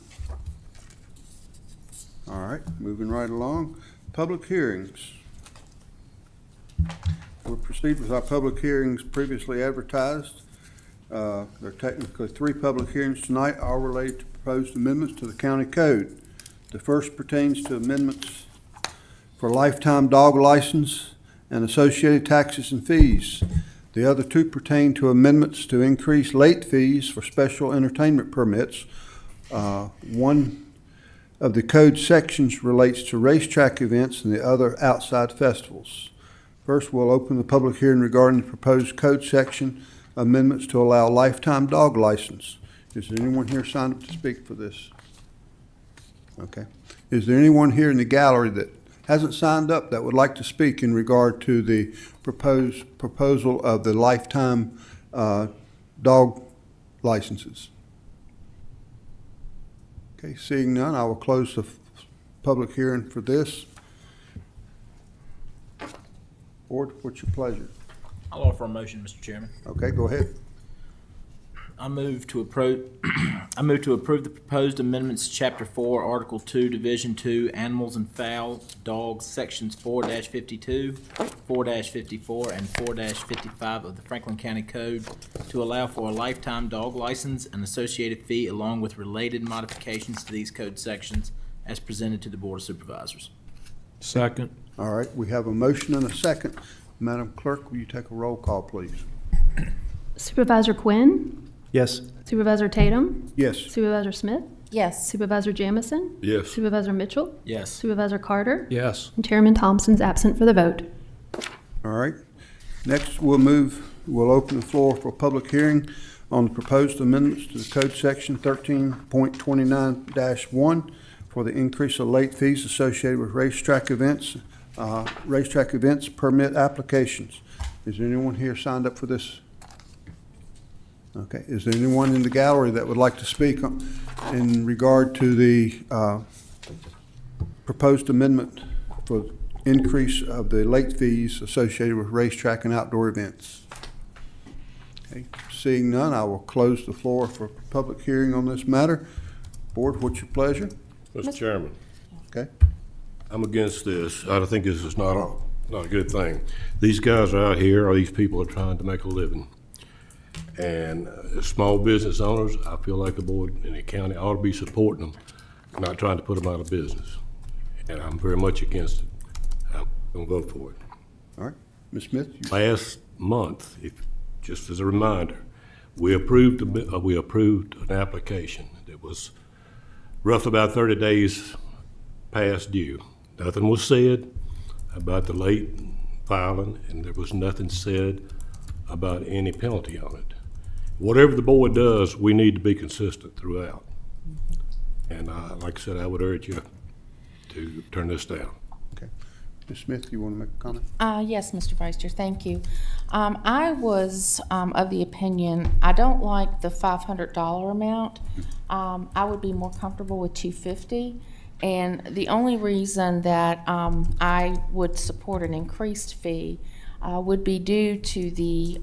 All right, moving right along. Public hearings. We'll proceed with our public hearings previously advertised. There are technically 3 public hearings tonight, all related to proposed amendments to the county code. The first pertains to amendments for lifetime dog license and associated taxes and fees. The other 2 pertain to amendments to increase late fees for special entertainment permits. One of the code sections relates to racetrack events and the other outside festivals. First, we'll open the public hearing regarding the proposed code section amendments to allow lifetime dog license. Is there anyone here signed up to speak for this? Okay. Is there anyone here in the gallery that hasn't signed up that would like to speak in regard to the proposal of the lifetime dog licenses? Okay, seeing none, I will close the public hearing for this. Board, what's your pleasure? I'll offer a motion, Mr. Chairman. Okay, go ahead. I move to approve the proposed amendments to Chapter 4, Article 2, Division 2, Animals and Fowl, Dogs, Sections 4-52, 4-54, and 4-55 of the Franklin County Code to allow for a lifetime dog license and associated fee along with related modifications to these code sections as presented to the Board of Supervisors. Second. All right, we have a motion and a second. Madam Clerk, will you take a roll call, please? Supervisor Quinn? Yes. Supervisor Tatum? Yes. Supervisor Smith? Yes. Supervisor Jamison? Yes. Supervisor Mitchell? Yes. Supervisor Carter? Yes. And Chairman Thompson's absent for the vote. All right. Next, we'll open the floor for a public hearing on the proposed amendments to the code section 13.29-1 for the increase of late fees associated with racetrack events permit applications. Is there anyone here signed up for this? Okay. Is there anyone in the gallery that would like to speak in regard to the proposed amendment for increase of the late fees associated with racetrack and outdoor events? Okay. Seeing none, I will close the floor for public hearing on this matter. Board, what's your pleasure? Mr. Chairman. Okay. I'm against this. I think this is not a good thing. These guys are out here, or these people are trying to make a living. And small business owners, I feel like the board and the county ought to be supporting them, not trying to put them out of business. And I'm very much against it. I'm going to vote for it. All right. Ms. Smith? Last month, just as a reminder, we approved an application that was roughly about 30 days past due. Nothing was said about the late filing, and there was nothing said about any penalty on it. Whatever the board does, we need to be consistent throughout. And like I said, I would urge you to turn this down. Okay. Ms. Smith, you want to make a comment? Yes, Mr. Vice Chair, thank you. I was of the opinion, I don't like the $500 amount. I would be more comfortable with $250. And the only reason that I would support an increased fee would be due to the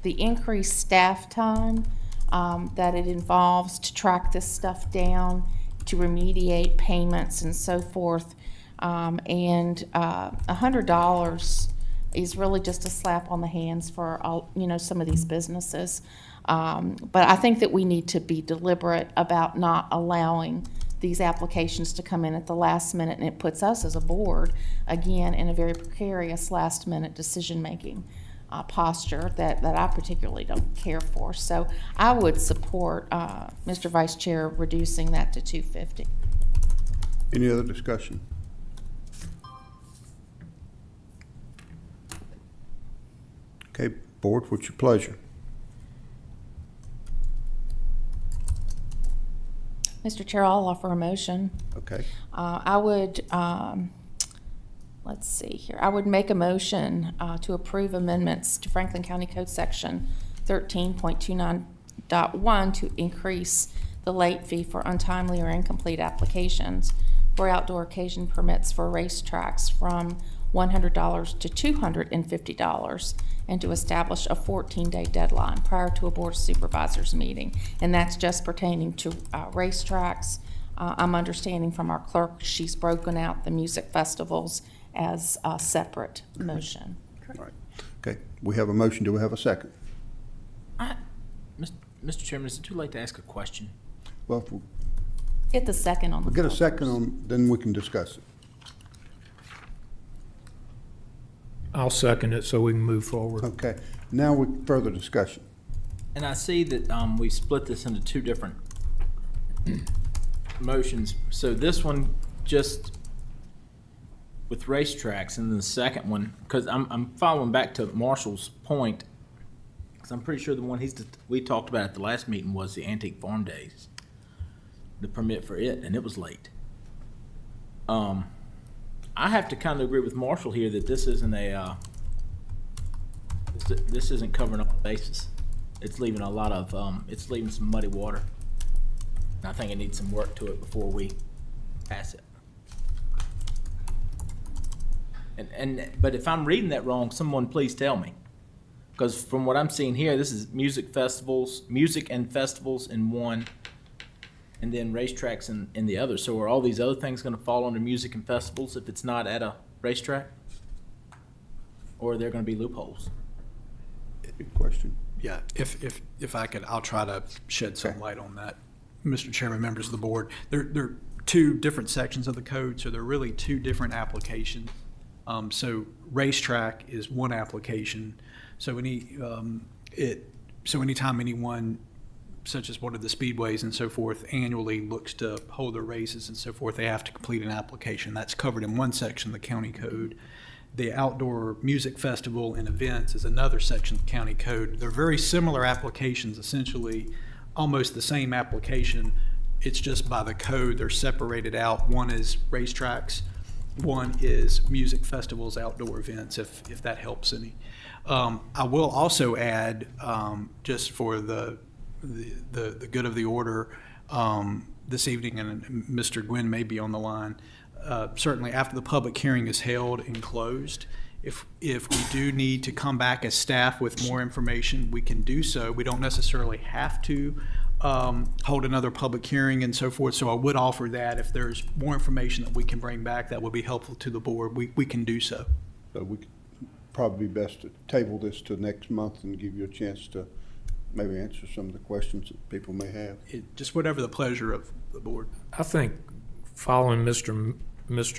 increased staff time that it involves to track this stuff down, to remediate payments and so forth. And $100 is really just a slap on the hands for all, some of these businesses. But I think that we need to be deliberate about not allowing these applications to come in at the last minute, and it puts us as a board, again, in a very precarious last-minute decision-making posture that I particularly don't care for. So I would support, Mr. Vice Chair, reducing that to $250. Any other discussion? Okay, board, what's your pleasure? Mr. Chair, I'll offer a motion. Okay. I would, let's see here. I would make a motion to approve amendments to Franklin County Code Section 13.29.1 to increase the late fee for untimely or incomplete applications for outdoor occasion permits for racetracks from $100 to $250, and to establish a 14-day deadline prior to a Board of Supervisors meeting. And that's just pertaining to racetracks. I'm understanding from our clerk, she's broken out the music festivals as a separate motion. All right. Okay, we have a motion. Do we have a second? Mr. Chairman, is it too late to ask a question? Well, if we Get the second on the get a floor second first. on, then we can discuss it. I'll second it so we can move forward. Okay, now we further discussion. And I see that we split this into two different motions. So this one just with racetracks, and then the second one, because I'm following back to Marshall's point, because I'm pretty sure the one we talked about at the last meeting was the Antique Farm Days, the permit for it, and it was late. I have to kind of agree with Marshall here that this isn't this isn't covering up the bases. It's leaving a lot of, it's leaving some muddy water. And I think it needs some work to it before we pass it. But if I'm reading that wrong, someone please tell me. Because from what I'm seeing here, this is music and festivals in one, and then racetracks in the other. So are all these other things going to fall under music and festivals if it's not at a racetrack? Or are there going to be loopholes? Good question. Yeah, if I could, I'll try to shed some light on that. Mr. Chairman, members of the board, there are two different sections of the code, so they're really two different applications. So racetrack is one application. So anytime anyone, such as one of the speedways and so forth, annually looks to hold their races and so forth, they have to complete an application. That's covered in one section of the county code. The outdoor music festival and events is another section of the county code. They're very similar applications, essentially almost the same application. It's just by the code, they're separated out. One is racetracks, one is music festivals, outdoor events, if that helps any. I will also add, just for the good of the order, this evening, and Mr. Gwynn may be on the line, certainly after the public hearing is held and closed, if we do need to come back as staff with more information, we can do so. We don't necessarily have to hold another public hearing and so forth, so I would offer that if there's more information that we can bring back that would be helpful to the board, we can do so. So we could probably be best to table this to next month and give you a chance to maybe answer some of the questions that people may have. Just whatever the pleasure of the board. I think following Mr.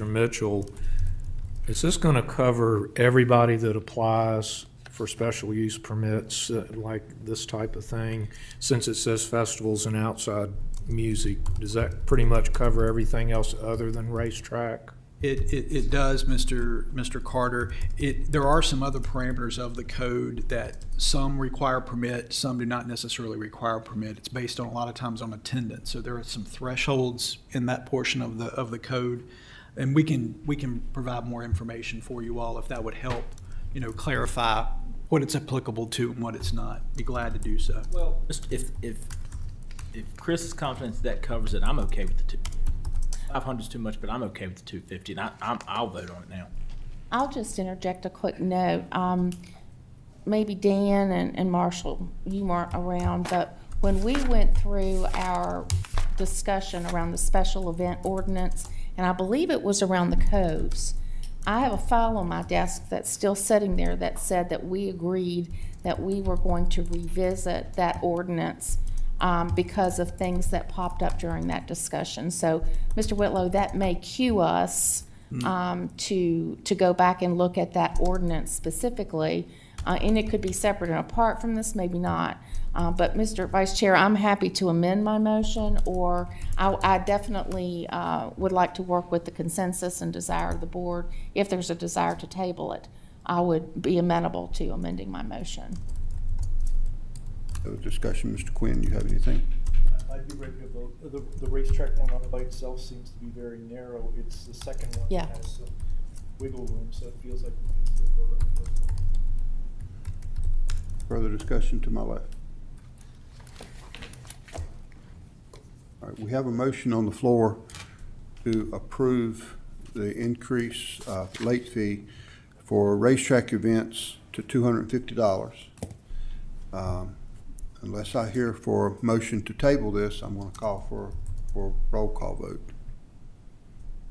Mitchell, is this going to cover everybody that applies for special use permits, like this type of thing? Since it says festivals and outside music, does that pretty much cover everything else other than racetrack? It does, Mr. Carter. There are some other parameters of the code that some require permit, some do not necessarily require permit. It's based on a lot of times on attendance. So there are some thresholds in that portion of the code, and we can provide more information for you all if that would help, clarify what it's applicable to and what it's not. Be glad to do so. Well, if Chris is confident that covers it, I'm okay with the 500 is too much, but I'm okay with the 250, and I'll vote on it now. I'll just interject a quick note. Maybe Dan and Marshall, you weren't around, but when we went through our discussion around the special event ordinance, and I believe it was around the coves, I have a file on my desk that's still sitting there that said that we agreed that we were going to revisit that ordinance because of things that popped up during that discussion. So, Mr. Whitlow, that may cue us to go back and look at that ordinance specifically. And it could be separate and apart from this, maybe not. But Mr. Vice Chair, I'm happy to amend my motion, or I definitely would like to work with the consensus and desire of the board. If there's a desire to table it, I would be amenable to amending my motion. Other discussion, Mr. Quinn, you have anything? I'd be ready to vote. The racetrack one by itself seems to be very narrow. It's the second one Yeah. that has some wiggle room, so it feels like we can still vote on the first one. Further discussion to my left? All right, we have a motion on the floor to approve the increase late fee for racetrack events to $250. Unless I hear for a motion to table this, I'm going to call for a roll call vote.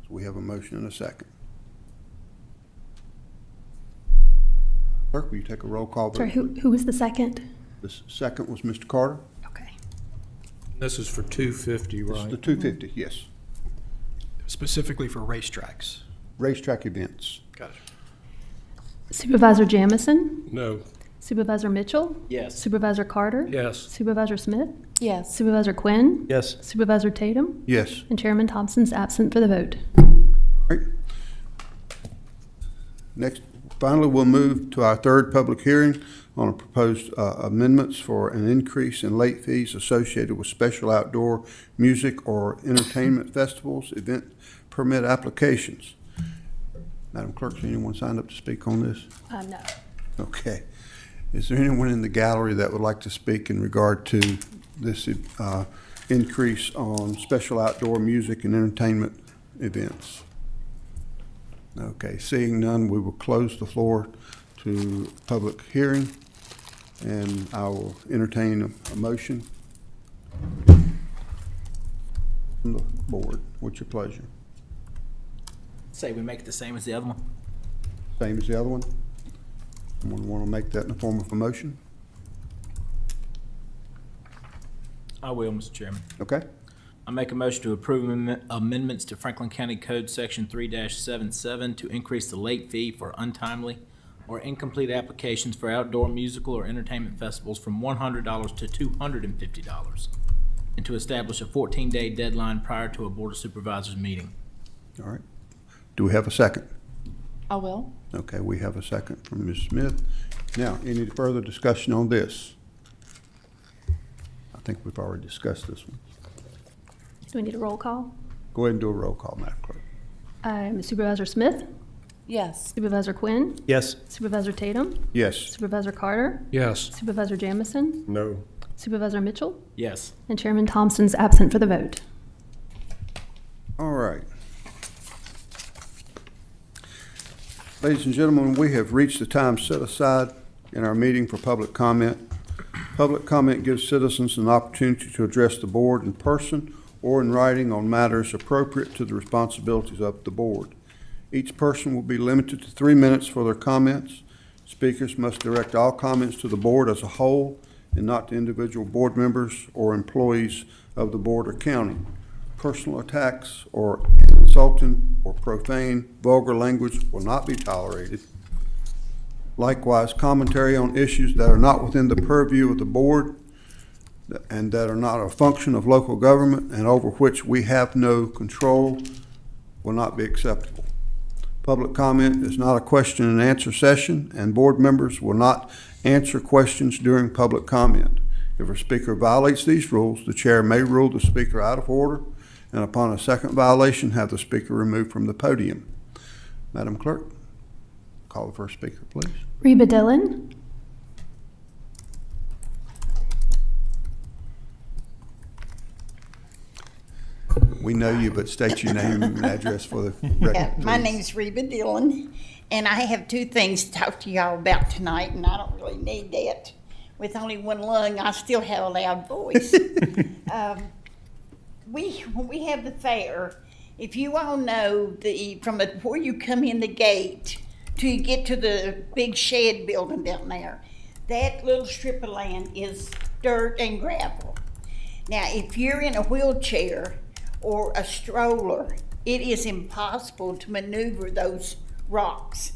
So we have a motion and a second. Clerk, will you take a roll call vote? Sorry, who was the second? The second was Mr. Carter. Okay. This is for 250, This is right? the 250, yes. Specifically for racetracks. Racetrack events. Got it. Supervisor Jamison? No. Supervisor Mitchell? Yes. Supervisor Carter? Yes. Supervisor Smith? Yes. Supervisor Quinn? Yes. Supervisor Tatum? Yes. And Chairman Thompson's absent for the vote. Right. Next, finally, we'll move to our third public hearing on a proposed amendments for an increase in late fees associated with special outdoor music or entertainment festivals, event permit applications. Madam Clerk, is anyone signed up to speak on this? No. Okay. Is there anyone in the gallery that would like to speak in regard to this increase on special outdoor music and entertainment events? Okay, seeing none, we will close the floor to public hearing, and I will entertain a motion from the board. What's your pleasure? Say we make it the same as the other one. Same as the other one? Someone want to make that in the form of a motion? I will, Mr. Chairman. Okay? I make a motion to approve amendments to Franklin County Code Section 3-77 to increase the late fee for untimely or incomplete applications for outdoor musical or entertainment festivals from $100 to $250, and to establish a 14-day deadline prior to a Board of Supervisors meeting. All right. Do we have a second? I will. Okay, we have a second from Ms. Smith. Now, any further discussion on this? I think we've already discussed this one. Do we need a roll call? Go ahead and do a roll call, Madam Clerk. Supervisor Smith? Yes. Supervisor Quinn? Yes. Supervisor Tatum? Yes. Supervisor Carter? Yes. Supervisor Jamison? No. Supervisor Mitchell? Yes. And Chairman Thompson's absent for the vote. All right. Ladies and gentlemen, we have reached the time set aside in our meeting for public comment. Public comment gives citizens an opportunity to address the board in person or in writing on matters appropriate to the responsibilities of the board. Each person will be limited to 3 minutes for their comments. Speakers must direct all comments to the board as a whole and not to individual board members or employees of the board or county. Personal attacks or insulting or profane, vulgar language will not be tolerated. Likewise, commentary on issues that are not within the purview of the board and that are not a function of local government and over which we have no control will not be acceptable. Public comment is not a question and answer session, and board members will not answer questions during public comment. If a speaker violates these rules, the chair may rule the speaker out of order, and upon a second violation, have the speaker removed from the podium. Madam Clerk, call the first speaker, please. Reba Dillon? We know you, but state your name and address for the record, Yeah, my please. name's Reba Dillon, and I have two things to talk to y'all about tonight, and I don't really need that. With only one lung, I still have a loud voice. When we have the fair, if you all know from where you come in the gate till you get to the big shed building down there, that little strip of land is dirt and gravel. Now, if you're in a wheelchair or a stroller, it is impossible to maneuver those rocks.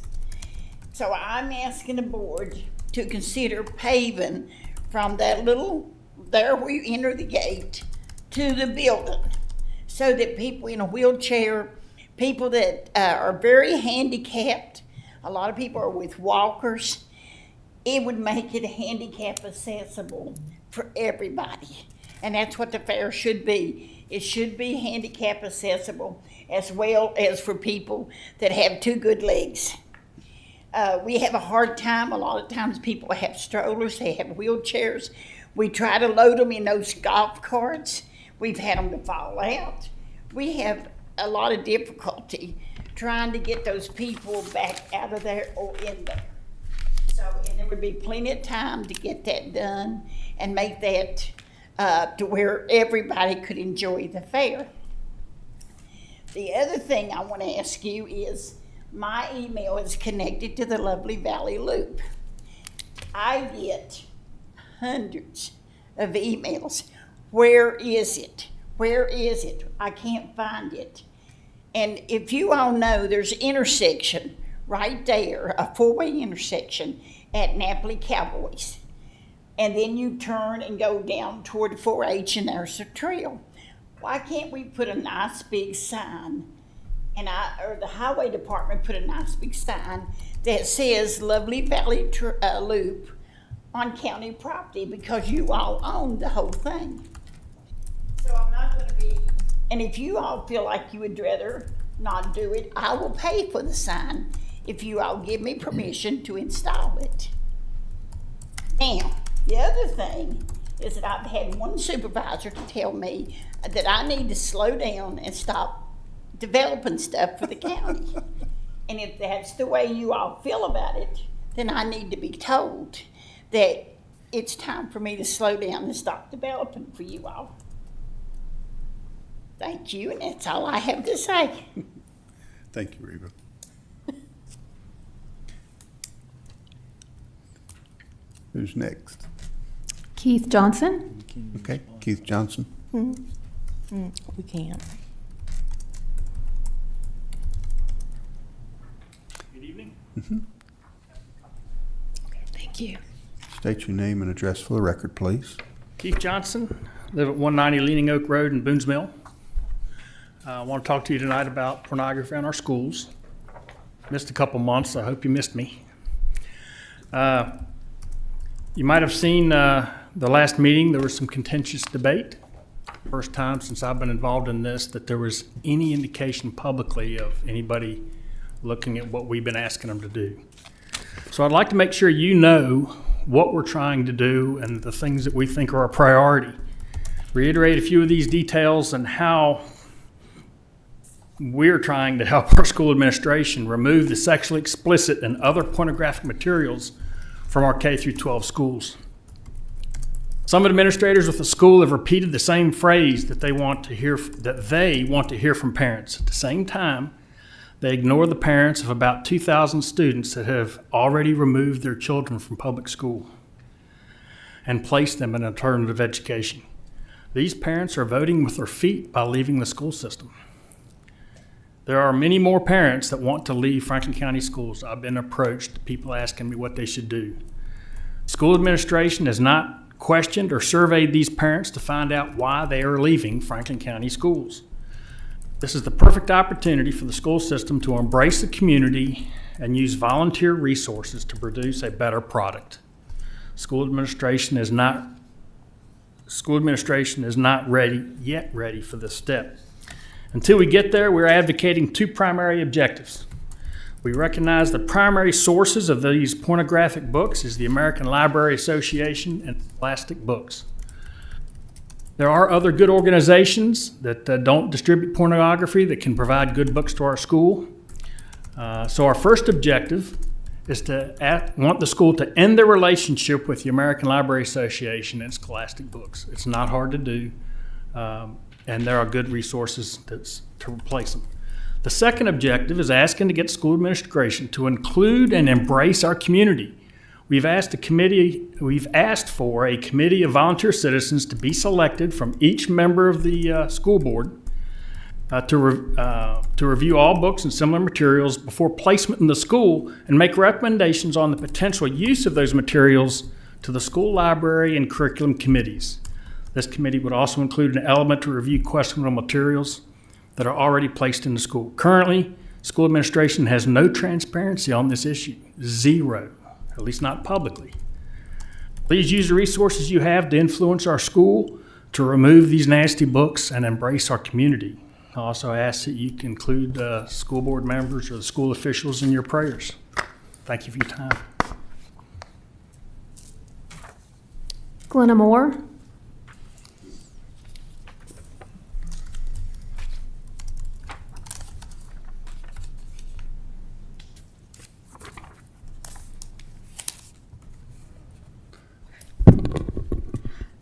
So I'm asking the board to consider paving from that there where you enter the gate to the building, so that people in a wheelchair, people that are very handicapped, a lot of people are with walkers, it would make it handicap accessible for everybody. And that's what the fair should be. It should be handicap accessible as well as for people that have two good legs. We have a hard time. A lot of times people have strollers, they have wheelchairs. We try to load them in those golf carts. We've had them to fall out. We have a lot of difficulty trying to get those people back out of there or in there. So, and there would be plenty of time to get that done and make that to where everybody could enjoy the fair. The other thing I want to ask you is, my email is connected to the Lovely Valley Loop. I get hundreds of emails. Where is it? Where is it? I can't find it. And if you all know, there's an intersection right there, a four-way intersection at Napoli Cowboys. And then you turn and go down toward 4-H and there's a trail. Why can't we put a nice big sign, or the highway department put a nice big sign that says Lovely Valley Loop on county property, because you all own the whole thing. So I'm not going to be, and if you all feel like you would rather not do it, I will pay for the sign if you all give me permission to install it. Now, the other thing is that I've had one supervisor to tell me that I need to slow down and stop developing stuff for the county. And if that's the way you all feel about it, then I need to be told that it's time for me to slow down and stop developing for you all. Thank you, and that's all I have to say. Thank you, Reba. Who's next? Keith Johnson. Okay, Keith Johnson. We can't. Good evening. Thank you. State your name and address for the record, please. Keith Johnson, live at 190 Leaning Oak Road in Boones Mill. I want to talk to you tonight about pornography in our schools. Missed a couple months. I hope you missed me. You might have seen the last meeting, there was some contentious debate. First time since I've been involved in this that there was any indication publicly of anybody looking at what we've been asking them to do. So I'd like to make sure you know what we're trying to do and the things that we think are a priority. Reiterate a few of these details and how we're trying to help our school administration remove the sexually explicit and other pornographic materials from our K through 12 schools. Some administrators with the school have repeated the same phrase that they want to hear from parents. At the same time, they ignore the parents of about 2,000 students that have already removed their children from public school and placed them in alternative education. These parents are voting with their feet by leaving the school system. There are many more parents that want to leave Franklin County schools. I've been approached, people asking me what they should do. School administration has not questioned or surveyed these parents to find out why they are leaving Franklin County schools. This is the perfect opportunity for the school system to embrace the community and use volunteer resources to produce a better product. School administration is not ready for this step. Until we get there, we're advocating two primary objectives. We recognize the primary sources of these pornographic books is the American Library Association and Scholastic Books. There are other good organizations that don't distribute pornography that can provide good books to our school. So our first objective is to want the school to end their relationship with the American Library Association and Scholastic Books. It's not hard to do, and there are good resources to replace them. The second objective is asking to get school administration to include and embrace our community. We've asked for a committee of volunteer citizens to be selected from each member of the school board to review all books and similar materials before placement in the school and make recommendations on the potential use of those materials to the school library and curriculum committees. This committee would also include an element to review questionable materials that are already placed in the school. Currently, school administration has no transparency on this issue, zero, at least not publicly. Please use the resources you have to influence our school to remove these nasty books and embrace our community. I also ask that you can include school board members or the school officials in your prayers. Thank you for your time. Glenna Moore.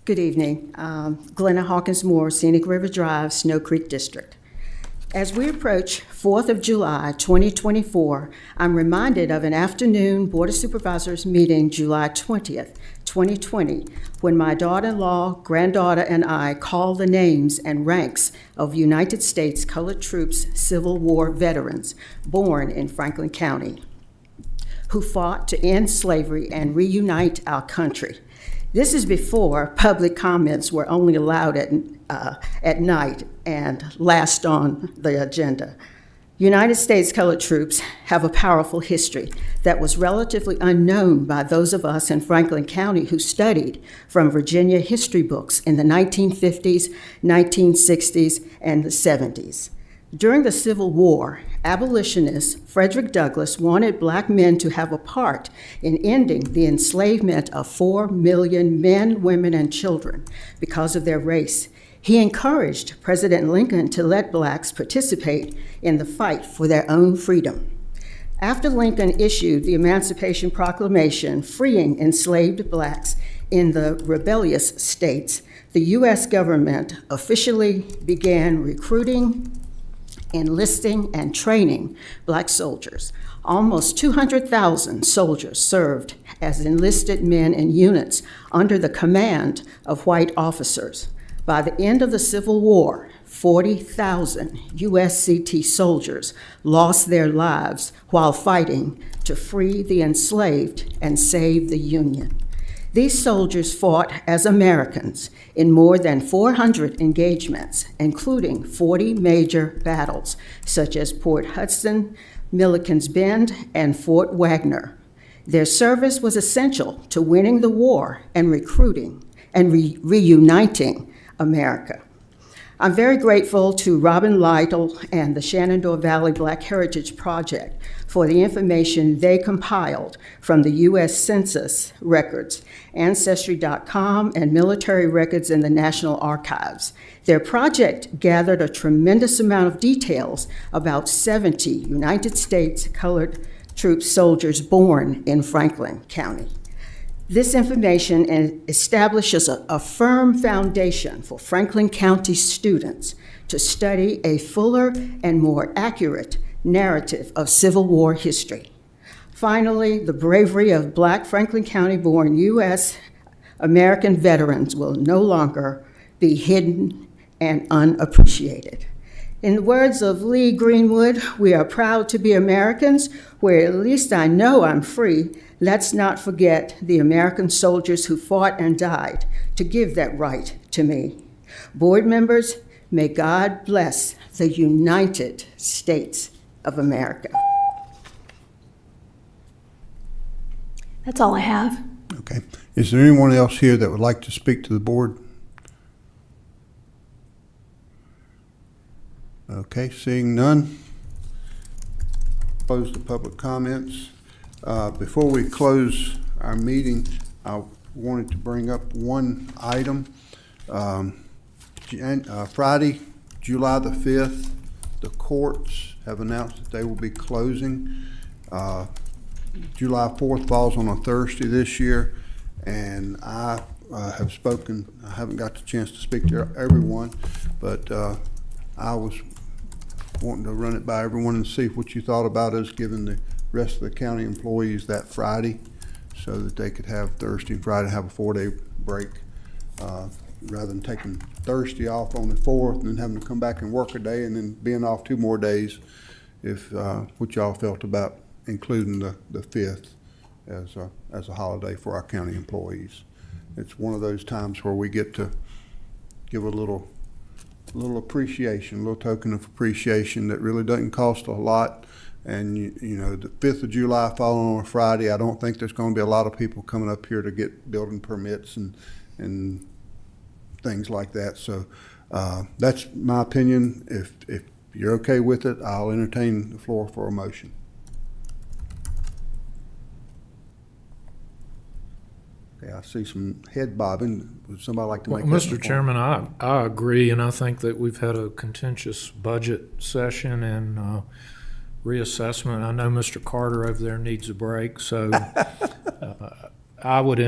Good evening. Glenna Hawkins Moore, Scenic River Drive, Snow Creek District. As we approach 4th of July, 2024, I'm reminded of an afternoon Board of Supervisors meeting July 20th, 2020, when my daughter-in-law, granddaughter, and I called the names and ranks of United States Colored Troops Civil War veterans born in Franklin County, who fought to end slavery and reunite our country. This is before public comments were only allowed at night and last on the agenda. United States Colored Troops have a powerful history that was relatively unknown by those of us in Franklin County who studied from Virginia history books in the 1950s, 1960s, and the 70s. During the Civil War, abolitionist Frederick Douglass wanted Black men to have a part in ending the enslavement of 4 million men, women, and children because of their race. He encouraged President Lincoln to let Blacks participate in the fight for their own freedom. After Lincoln issued the Emancipation Proclamation freeing enslaved Blacks in the rebellious states, the U.S. government officially began recruiting, enlisting, and training Black soldiers. Almost 200,000 soldiers served as enlisted men in units under the command of white officers. By the end of the Civil War, 40,000 USCT soldiers lost their lives while fighting to free the enslaved and save the Union. These soldiers fought as Americans in more than 400 engagements, including 40 major battles, such as Port Hudson, Milliken's Bend, and Fort Wagner. Their service was essential to winning the war and recruiting and reuniting America. I'm very grateful to Robin Lytle and the Shenandoah Valley Black Heritage Project for the information they compiled from the U.S. Census records, Ancestry.com, and military records in the National Archives. Their project gathered a tremendous amount of details about 70 United States Colored Troops soldiers born in Franklin County. This information establishes a firm foundation for Franklin County students to study a fuller and more accurate narrative of Civil War history. Finally, the bravery of Black Franklin County-born U.S. American veterans will no longer be hidden and unappreciated. In the words of Lee Greenwood, we are proud to be Americans, where at least I know I'm free. Let's not forget the American soldiers who fought and died to give that right to me. Board members, may God bless the United States of America. That's all I have. Okay. Is there anyone else here that would like to speak to the board? Okay, seeing none. Close the public comments. Before we close our meeting, I wanted to bring up one item. Friday, July the 5th, the courts have announced that they will be closing. July 4th falls on a Thursday this year, and I have spoken. I haven't got the chance to speak to everyone, but I was wanting to run it by everyone and see what you thought about us giving the rest of the county employees that Friday so that they could have Thursday and Friday, have a 4-day break, rather than taking Thursday off on the 4th and then having to come back and work a day and then being off 2 more days. If what y'all felt about including the 5th as a holiday for our county employees. It's one of those times where we get to give a little appreciation, a little token of appreciation that really doesn't cost a lot. And you know, the 5th of July falling on a Friday, I don't think there's going to be a lot of people coming up here to get building permits and things like that. So that's my opinion. If you're okay with it, I'll entertain the floor for a motion. Okay, I see some head bobbing. Would somebody like to make that Mr. point? Chairman, I agree, and I think that we've had a contentious budget session and reassessment. I know Mr. Carter over there needs a break, so I would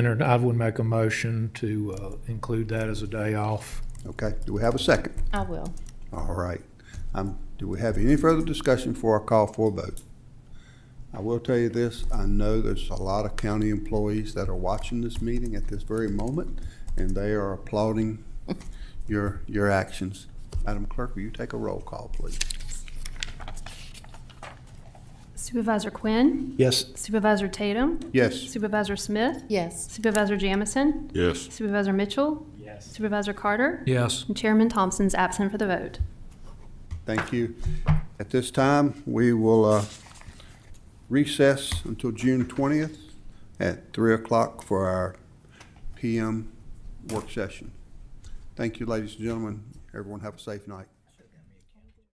make a motion to include that as a day off. Okay, do we have a second? I will. All right. Do we have any further discussion before I call for a vote? I will tell you this, I know there's a lot of county employees that are watching this meeting at this very moment, and they are applauding your actions. Madam Clerk, will you take a roll call, please? Supervisor Quinn? Yes. Supervisor Tatum? Yes. Supervisor Smith? Yes. Supervisor Jamison? Yes. Supervisor Mitchell? Yes. Supervisor Carter? Yes. And Chairman Thompson's absent for the vote. Thank you. At this time, we will recess until June 20th at 3 o'clock for our PM work session. Thank you, ladies and gentlemen. Everyone have a safe night.